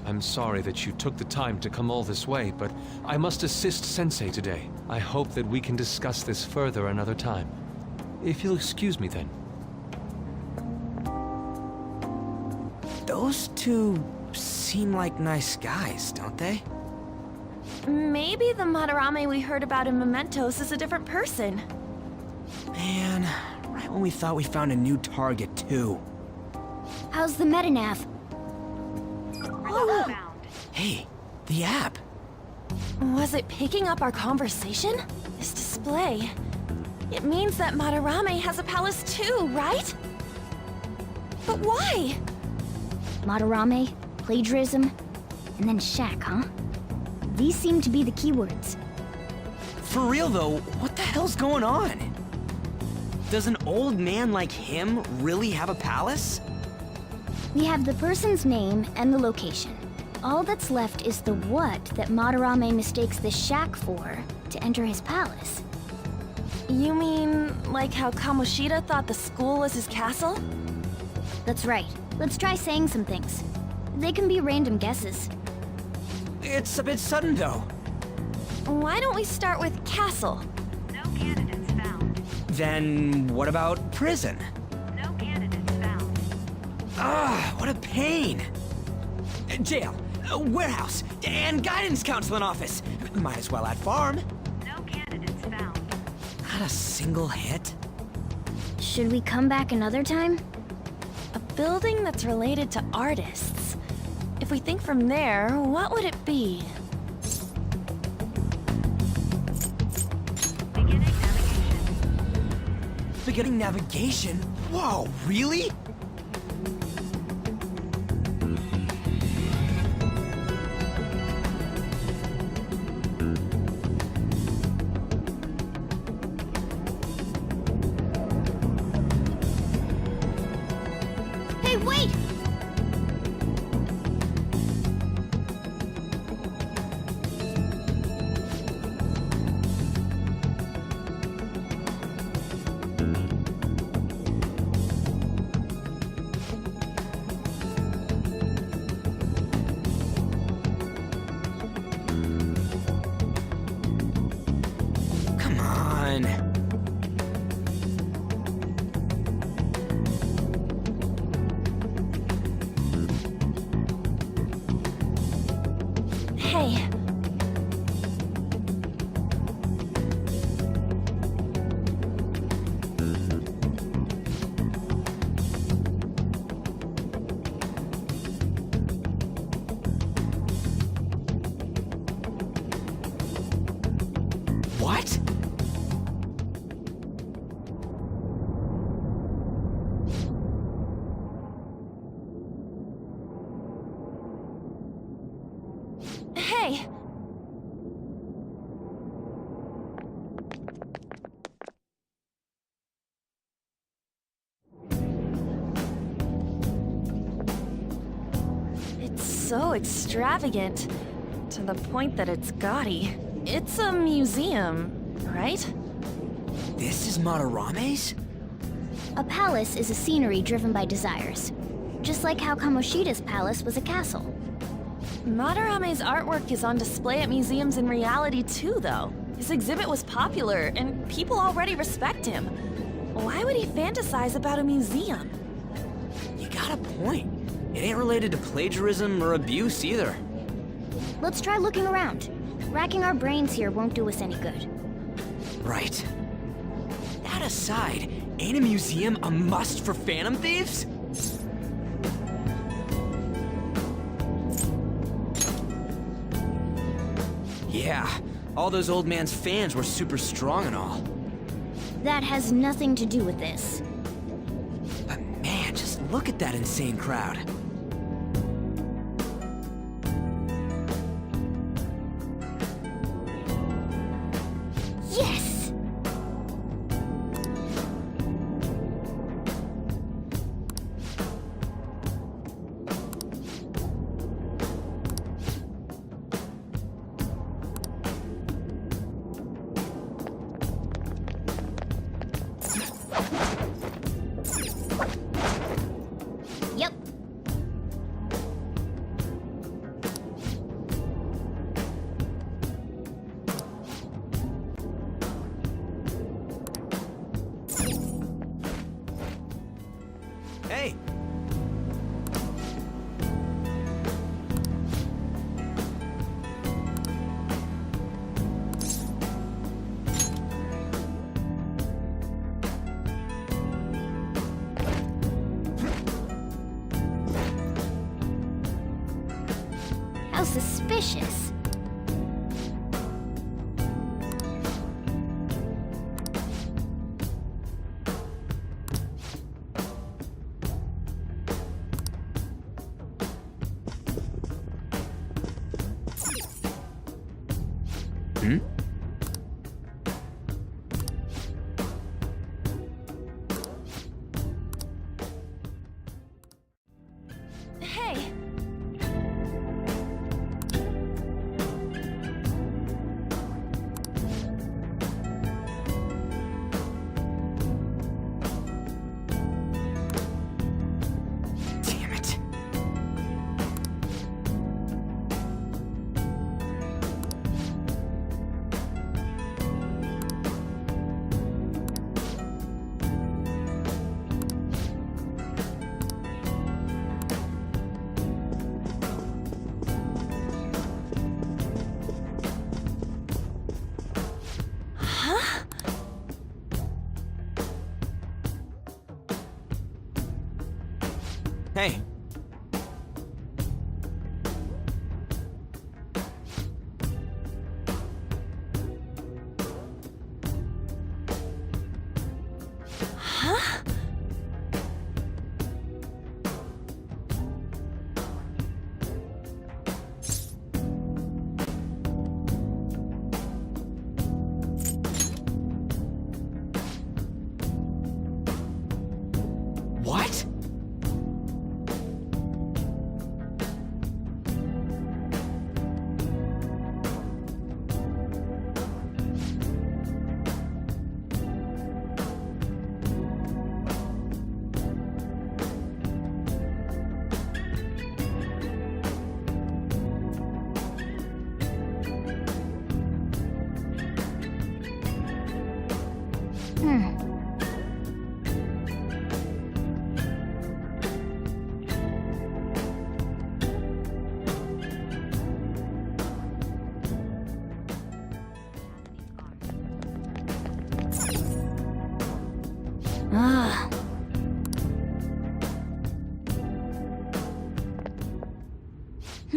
I'm sorry that you took the time to come all this way, but I must assist Sensei today. I hope that we can discuss this further another time. If you'll excuse me then. Those two seem like nice guys, don't they? Maybe the Madarame we heard about in Mementos is a different person. Man, right when we thought we found a new target, too. How's the metanav? Oh. Hey, the app. Was it picking up our conversation? This display. It means that Madarame has a palace too, right? But why? Madarame, plagiarism, and then shack, huh? These seem to be the keywords. For real though, what the hell's going on? Does an old man like him really have a palace? We have the person's name and the location. All that's left is the what that Madarame mistakes the shack for to enter his palace. You mean, like how Kamoshida thought the school was his castle? That's right. Let's try saying some things. They can be random guesses. It's a bit sudden, though. Why don't we start with castle? No candidates found. Then what about prison? No candidates found. Ah, what a pain! Jail, warehouse, and guidance counseling office. Might as well add farm. No candidates found. Not a single hit? Should we come back another time? A building that's related to artists. If we think from there, what would it be? Beginning navigation? Whoa, really? Hey. What? Hey! It's so extravagant, to the point that it's gaudy. It's a museum, right? This is Madarame's? A palace is a scenery driven by desires. Just like how Kamoshida's palace was a castle. Madarame's artwork is on display at museums in reality too, though. His exhibit was popular, and people already respect him. Why would he fantasize about a museum? You got a point. It ain't related to plagiarism or abuse either. Let's try looking around. Racking our brains here won't do us any good. Right. That aside, ain't a museum a must for Phantom Thieves? Yeah, all those old man's fans were super strong and all. That has nothing to do with this. But man, just look at that insane crowd. Yes! Yep. Hey! How suspicious. Hmm? Hey! Damn it.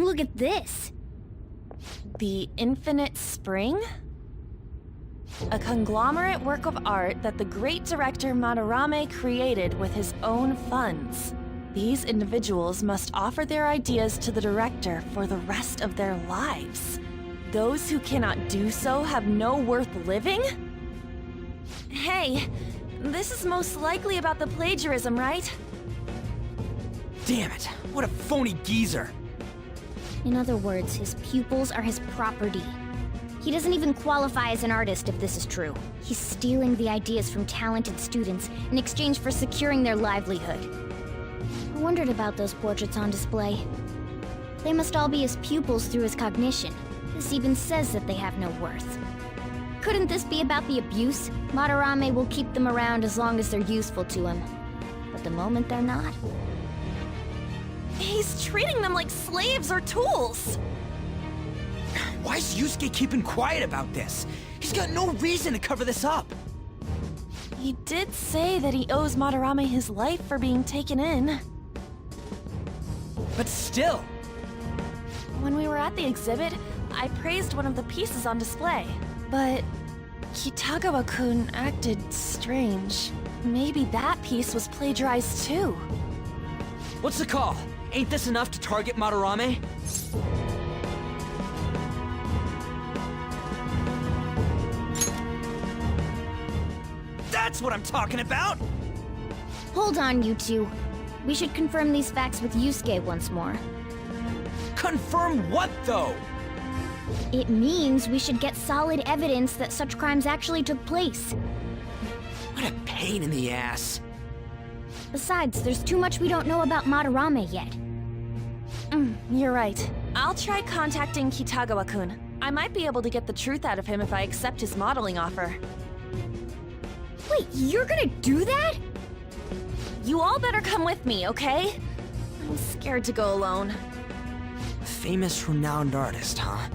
Look at this. The Infinite Spring? A conglomerate work of art that the great director Madarame created with his own funds. These individuals must offer their ideas to the director for the rest of their lives. Those who cannot do so have no worth living? Hey, this is most likely about the plagiarism, right? Damn it, what a phony geezer. In other words, his pupils are his property. He doesn't even qualify as an artist if this is true. He's stealing the ideas from talented students in exchange for securing their livelihood. I wondered about those portraits on display. They must all be his pupils through his cognition. This even says that they have no worth. Couldn't this be about the abuse? Madarame will keep them around as long as they're useful to him. But the moment they're not... He's treating them like slaves or tools! Why is Yusuke keeping quiet about this? He's got no reason to cover this up. He did say that he owes Madarame his life for being taken in. But still... When we were at the exhibit, I praised one of the pieces on display. But Kitagawa-kun acted strange. Maybe that piece was plagiarized too. What's the call? Ain't this enough to target Madarame? That's what I'm talking about! Hold on, you two. We should confirm these facts with Yusuke once more. Confirm what, though? It means we should get solid evidence that such crimes actually took place. What a pain in the ass. Besides, there's too much we don't know about Madarame yet. You're right. I'll try contacting Kitagawa-kun. I might be able to get the truth out of him if I accept his modeling offer. Wait, you're gonna do that? You all better come with me, okay? I'm scared to go alone. Famous, renowned artist, huh?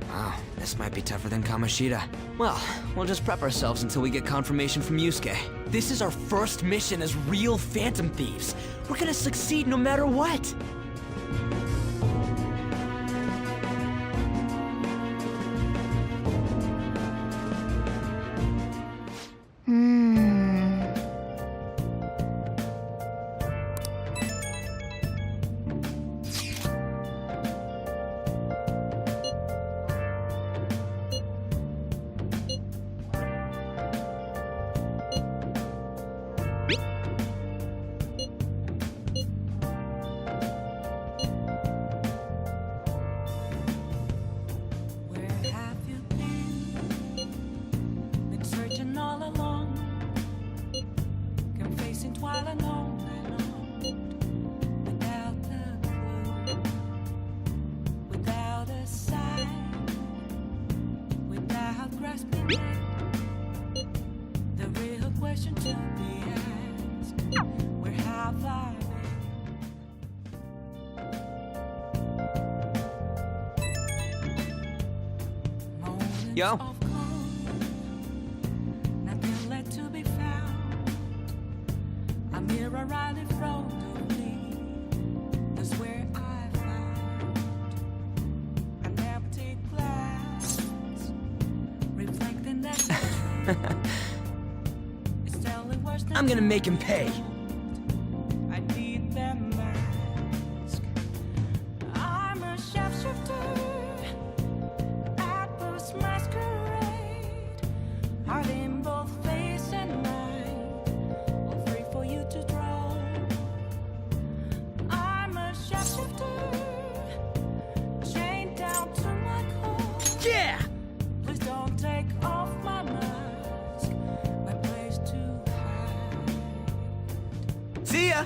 Wow, this might be tougher than Kamoshida. Well, we'll just prep ourselves until we get confirmation from Yusuke. This is our first mission as real Phantom Thieves. We're gonna succeed no matter what. Yo. Nothing left to be found. A mirror right in front of me. That's where I found an empty glass, reflecting that it's telling worse than I'm gonna make him pay. I need that mask. I'm a shapeshifter. Heart in both face and mind, all free for you to draw. I'm a shapeshifter, chained down to my core. Yeah! Please don't take off my mask, my place to hide. See ya!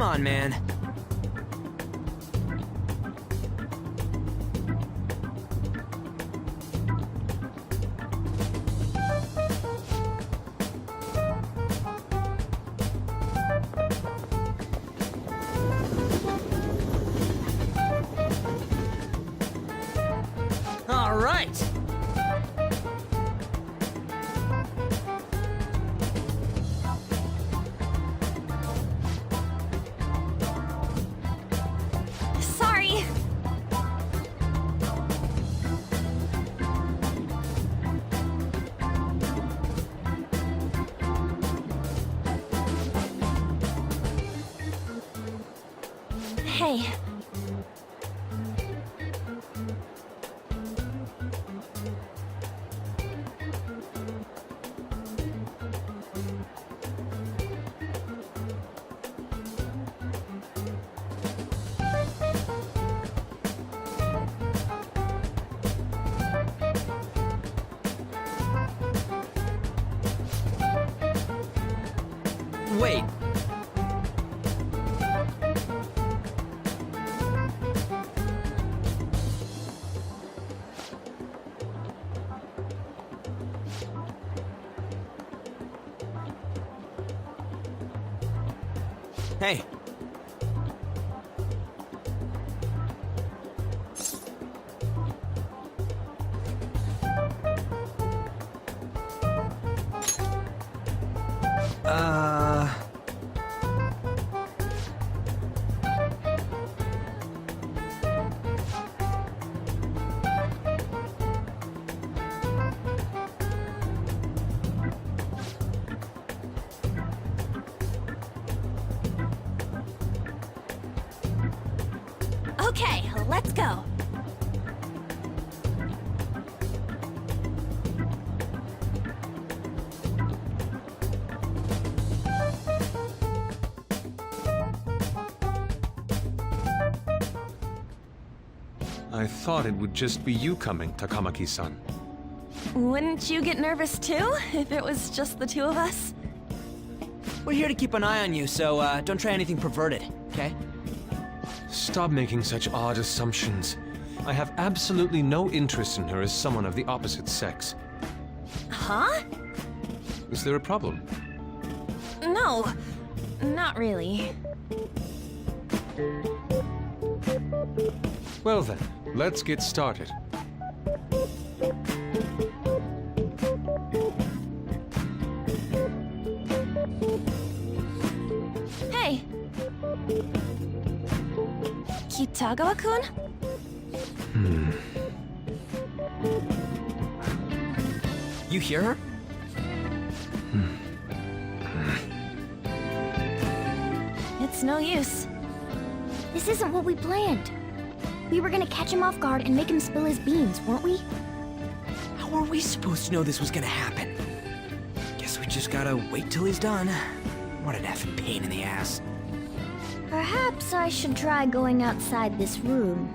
on, man. All right. Sorry. Hey. Wait. Hey. Okay, let's go. I thought it would just be you coming, Takamaki-san. Wouldn't you get nervous too, if it was just the two of us? We're here to keep an eye on you, so don't try anything perverted, okay? Stop making such odd assumptions. I have absolutely no interest in her as someone of the opposite sex. Huh? Is there a problem? No, not really. Well then, let's get started. Hey! Kitagawa-kun? You hear her? It's no use. This isn't what we planned. We were gonna catch him off guard and make him spill his beans, weren't we? How are we supposed to know this was gonna happen? Guess we just gotta wait till he's done. What an effing pain in the ass. Perhaps I should try going outside this room.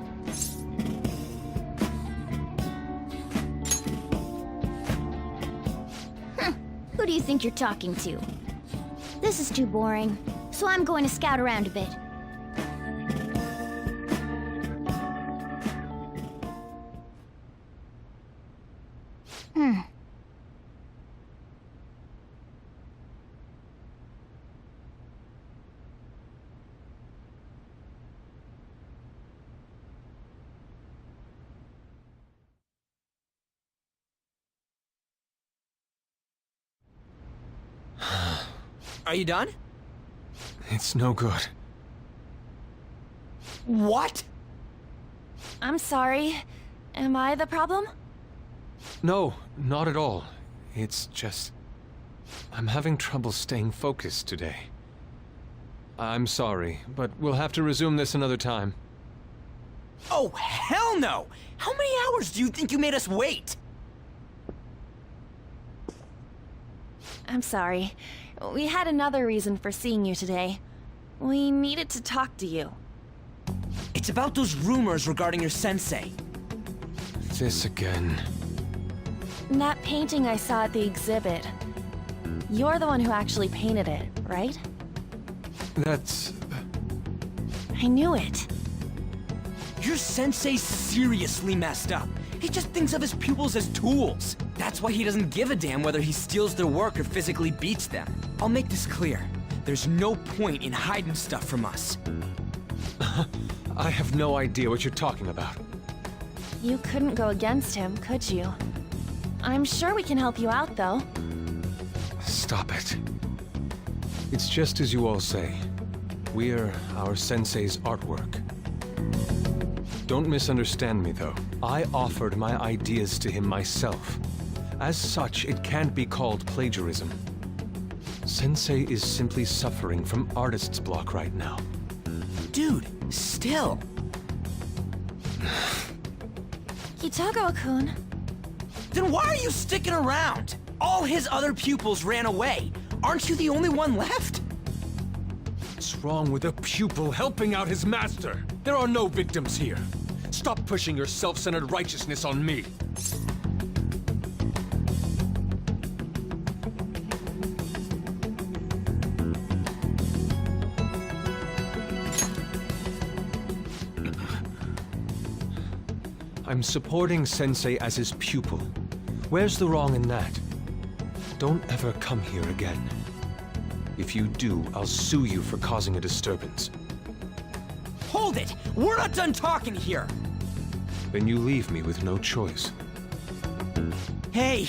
Who do you think you're talking to? This is too boring, so I'm going to scout around a bit. Are you done? It's no good. What? I'm sorry. Am I the problem? No, not at all. It's just... I'm having trouble staying focused today. I'm sorry, but we'll have to resume this another time. Oh, hell no! How many hours do you think you made us wait? I'm sorry. We had another reason for seeing you today. We needed to talk to you. It's about those rumors regarding your sensei. This again. That painting I saw at the exhibit. You're the one who actually painted it, right? That's... I knew it. Your sensei's seriously messed up. He just thinks of his pupils as tools. That's why he doesn't give a damn whether he steals their work or physically beats them. I'll make this clear. There's no point in hiding stuff from us. I have no idea what you're talking about. You couldn't go against him, could you? I'm sure we can help you out, though. Stop it. It's just as you all say. We're our sensei's artwork. Don't misunderstand me, though. I offered my ideas to him myself. As such, it can't be called plagiarism. Sensei is simply suffering from artist's block right now. Dude, still. Kitagawa-kun. Then why are you sticking around? All his other pupils ran away. Aren't you the only one left? What's wrong with a pupil helping out his master? There are no victims here. Stop pushing your self-centered righteousness on me. I'm supporting Sensei as his pupil. Where's the wrong in that? Don't ever come here again. If you do, I'll sue you for causing a disturbance. Hold it! We're not done talking here! Then you leave me with no choice. Hey!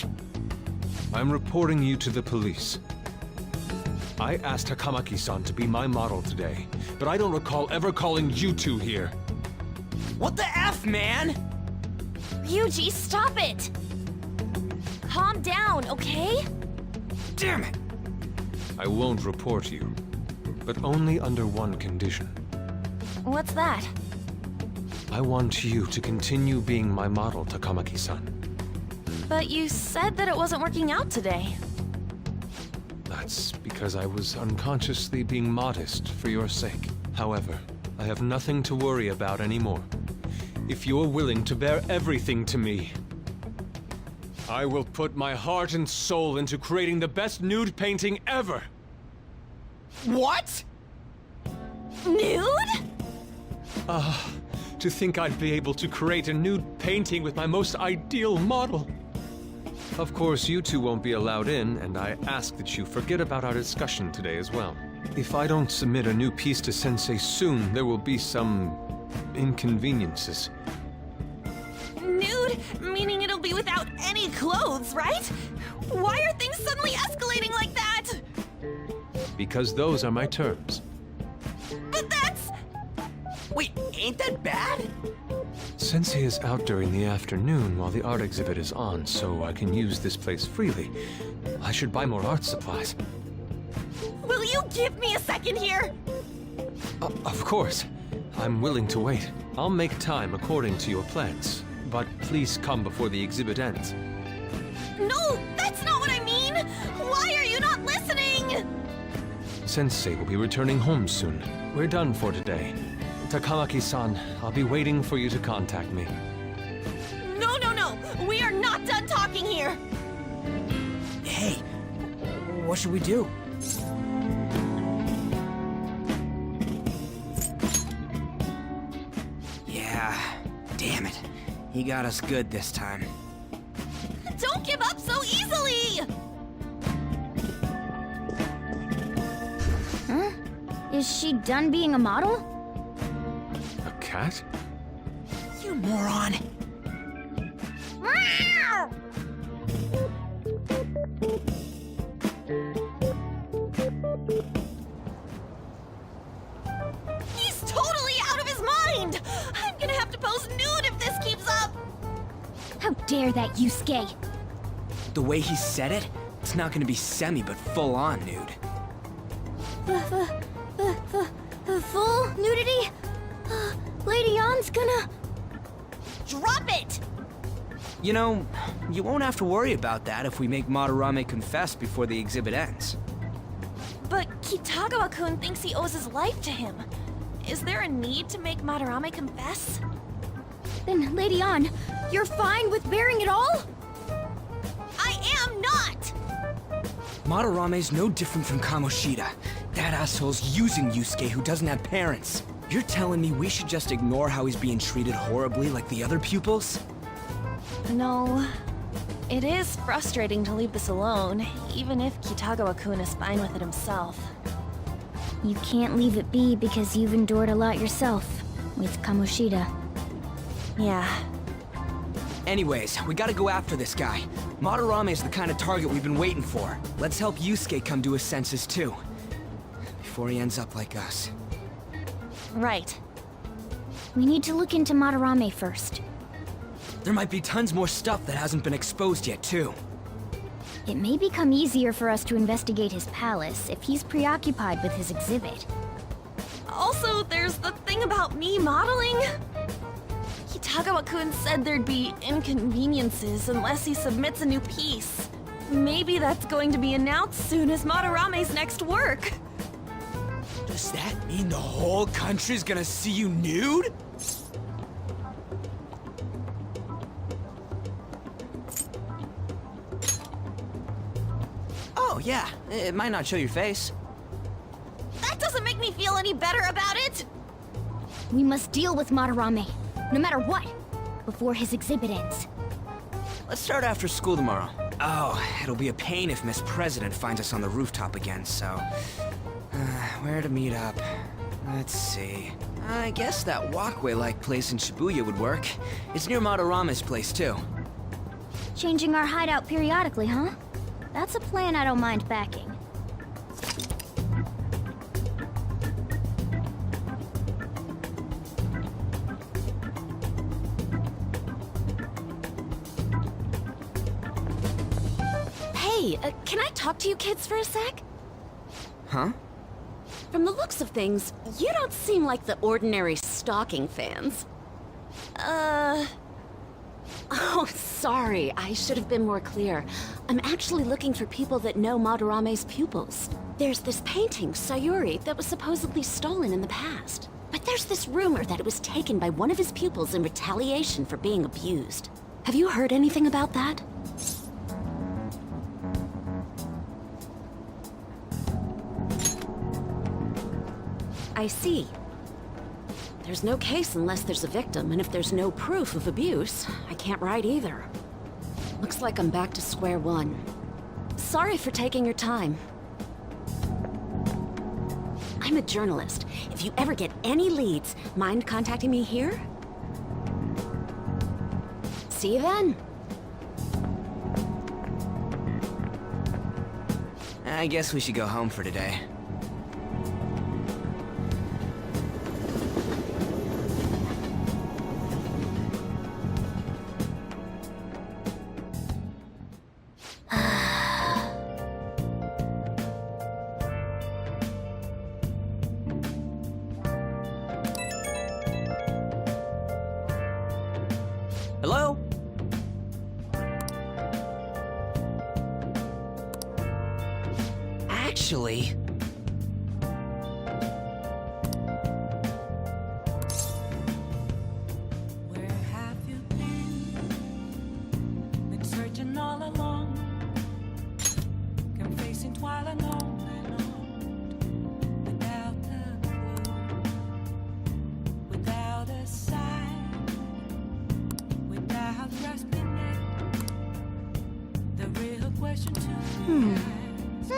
I'm reporting you to the police. I asked Takamaki-san to be my model today, but I don't recall ever calling you two here. What the F, man? Ryuji, stop it! Calm down, okay? Damn it! I won't report you, but only under one condition. What's that? I want you to continue being my model, Takamaki-san. But you said that it wasn't working out today. That's because I was unconsciously being modest for your sake. However, I have nothing to worry about anymore. If you're willing to bear everything to me, I will put my heart and soul into creating the best nude painting ever! What? Nude? To think I'd be able to create a nude painting with my most ideal model. Of course, you two won't be allowed in, and I ask that you forget about our discussion today as well. If I don't submit a new piece to Sensei soon, there will be some inconveniences. Nude? Meaning it'll be without any clothes, right? Why are things suddenly escalating like that? Because those are my terms. But that's... Wait, ain't that bad? Sensei is out during the afternoon while the art exhibit is on, so I can use this place freely. I should buy more art supplies. Will you give me a second here? Of course. I'm willing to wait. I'll make time according to your plans. But please come before the exhibit ends. No, that's not what I mean! Why are you not listening? Sensei will be returning home soon. We're done for today. Takamaki-san, I'll be waiting for you to contact me. No, no, no! We are not done talking here! Hey, what should we do? Yeah, damn it. He got us good this time. Don't give up so easily! Huh? Is she done being a model? A cat? You moron! He's totally out of his mind! I'm gonna have to pose nude if this keeps up! How dare that, Yusuke? The way he said it, it's not gonna be semi, but full-on nude. Full nudity? Lady Ann's gonna... Drop it! You know, you won't have to worry about that if we make Madarame confess before the exhibit ends. But Kitagawa-kun thinks he owes his life to him. Is there a need to make Madarame confess? Then, Lady Ann, you're fine with bearing it all? I am not! Madarame's no different from Kamoshida. That asshole's using Yusuke who doesn't have parents. You're telling me we should just ignore how he's being treated horribly like the other pupils? No. It is frustrating to leave this alone, even if Kitagawa-kun is fine with it himself. You can't leave it be because you've endured a lot yourself, with Kamoshida. Yeah. Anyways, we gotta go after this guy. Madarame's the kind of target we've been waiting for. Let's help Yusuke come to his senses too. Before he ends up like us. Right. We need to look into Madarame first. There might be tons more stuff that hasn't been exposed yet too. It may become easier for us to investigate his palace if he's preoccupied with his exhibit. Also, there's the thing about me modeling. Kitagawa-kun said there'd be inconveniences unless he submits a new piece. Maybe that's going to be announced soon as Madarame's next work. Does that mean the whole country's gonna see you nude? Oh yeah, it might not show your face. That doesn't make me feel any better about it! We must deal with Madarame, no matter what, before his exhibit ends. Let's start after school tomorrow. Oh, it'll be a pain if Miss President finds us on the rooftop again, so... where to meet up? Let's see. I guess that walkway-like place in Shibuya would work. It's near Madarame's place, too. Changing our hideout periodically, huh? That's a plan I don't mind backing. Hey, can I talk to you kids for a sec? Huh? From the looks of things, you don't seem like the ordinary stalking fans. Oh, sorry. I should have been more clear. I'm actually looking for people that know Madarame's pupils. There's this painting, Sayuri, that was supposedly stolen in the past. But there's this rumor that it was taken by one of his pupils in retaliation for being abused. Have you heard anything about that? I see. There's no case unless there's a victim, and if there's no proof of abuse, I can't write either. Looks like I'm back to square one. Sorry for taking your time. I'm a journalist. If you ever get any leads, mind contacting me here? See you then. I guess we should go home for today. Hello? Actually... Where have you been? Been searching all along, confessing while alone and on, without a clue, without a sign, without grasping it. The real question to me is,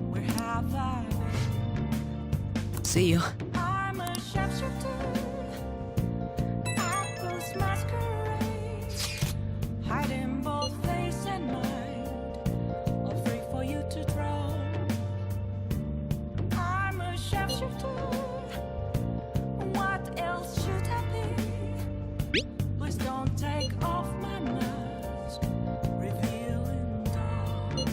where have I been? See you. I'm a sharpshooter at those masquerades, hiding both face and mind, all free for you to draw. I'm a sharpshooter. What else should I be? Please don't take off my mask, revealing dawn.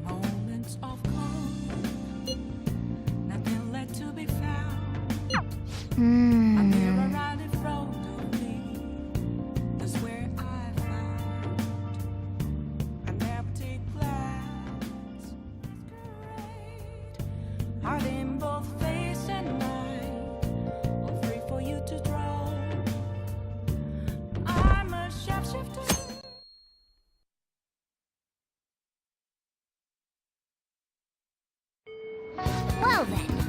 Moments of calm, nothing left to be found. A mirror right in front of me, Well then.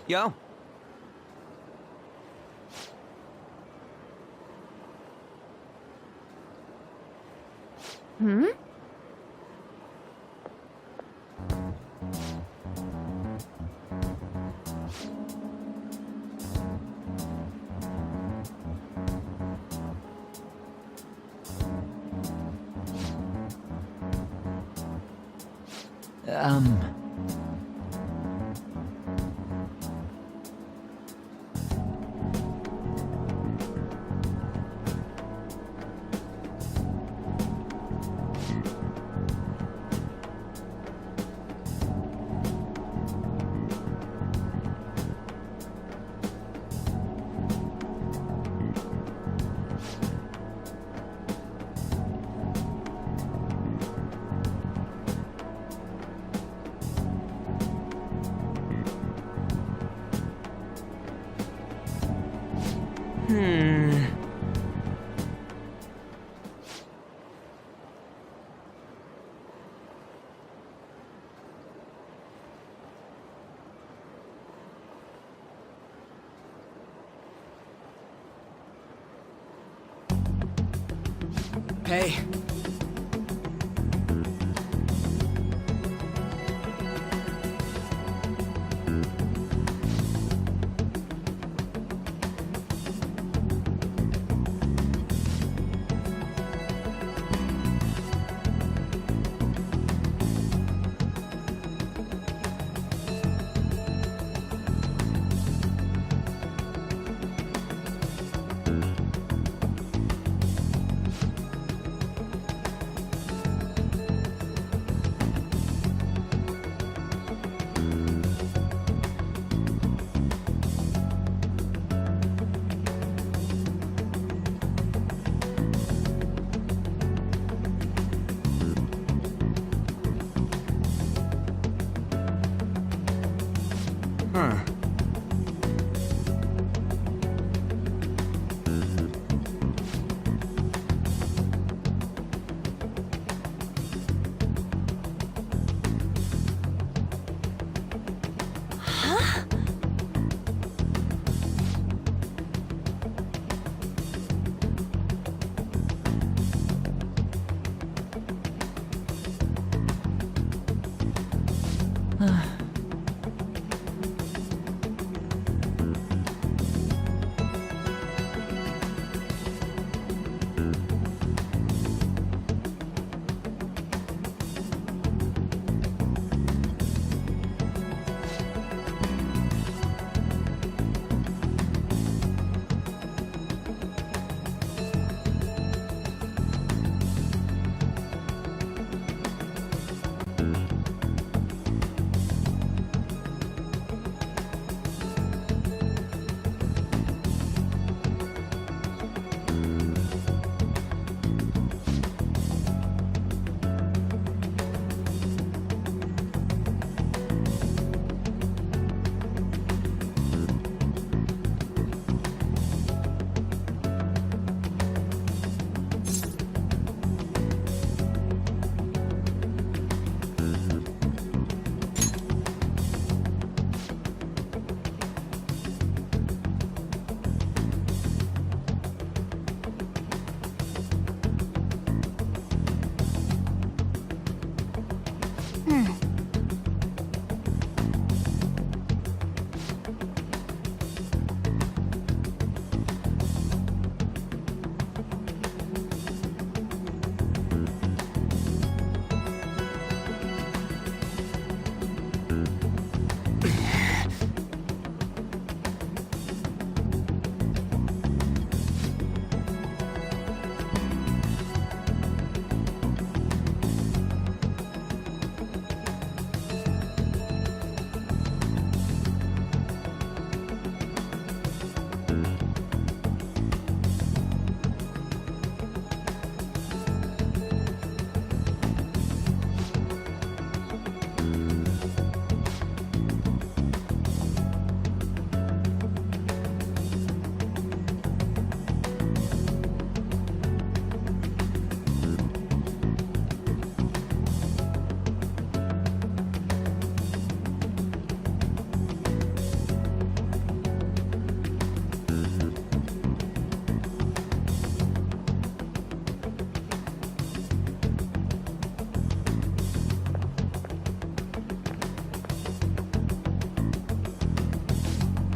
Yo. Hmm? Hey. Huh.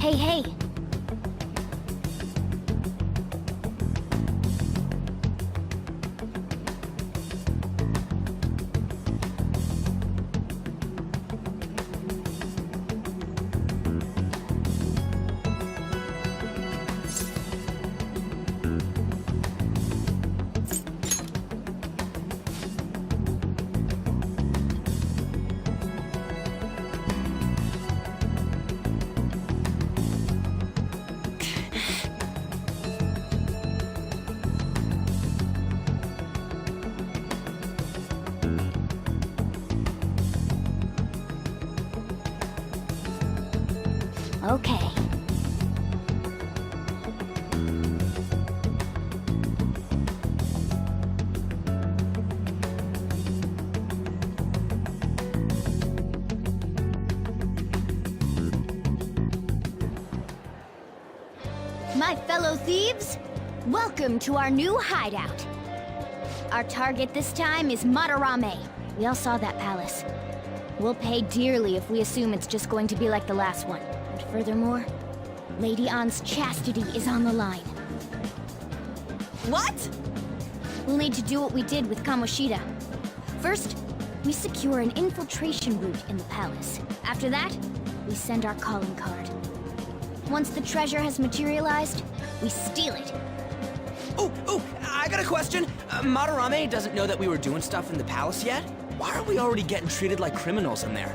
Hey. Okay. My fellow thieves, welcome to our new hideout. Our target this time is Madarame. We all saw that palace. We'll pay dearly if we assume it's just going to be like the last one. And furthermore, Lady An's chastity is on the line. What? We'll need to do what we did with Kamoshida. First, we secure an infiltration route in the palace. After that, we send our calling card. Once the treasure has materialized, we steal it. Oh, I got a question. Madarame doesn't know that we were doing stuff in the palace yet? Why are we already getting treated like criminals in there?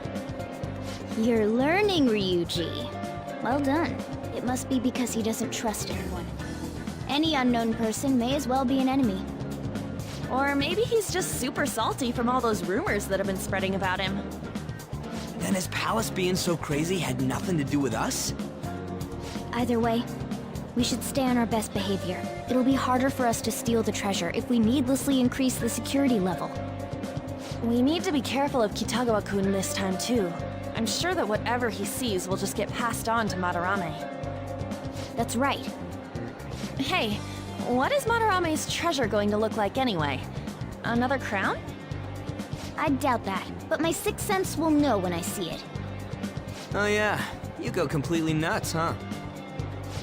You're learning, Ryuji. Well done. It must be because he doesn't trust anyone. Any unknown person may as well be an enemy. Or maybe he's just super salty from all those rumors that have been spreading about him. Then his palace being so crazy had nothing to do with us? Either way, we should stay on our best behavior. It'll be harder for us to steal the treasure if we needlessly increase the security level. We need to be careful of Kitagawa-kun this time too. I'm sure that whatever he sees will just get passed on to Madarame. That's right. Hey, what is Madarame's treasure going to look like anyway? Another crown? I doubt that, but my sixth sense will know when I see it. Oh yeah, you go completely nuts, huh?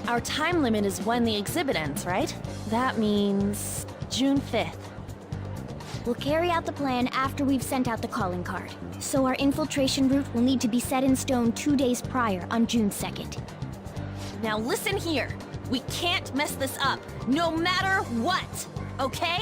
Our time limit is when the exhibit ends, right? That means June 5th. We'll carry out the plan after we've sent out the calling card. So our infiltration route will need to be set in stone 2 days prior on June 2nd. Now listen here. We can't mess this up, no matter what, okay?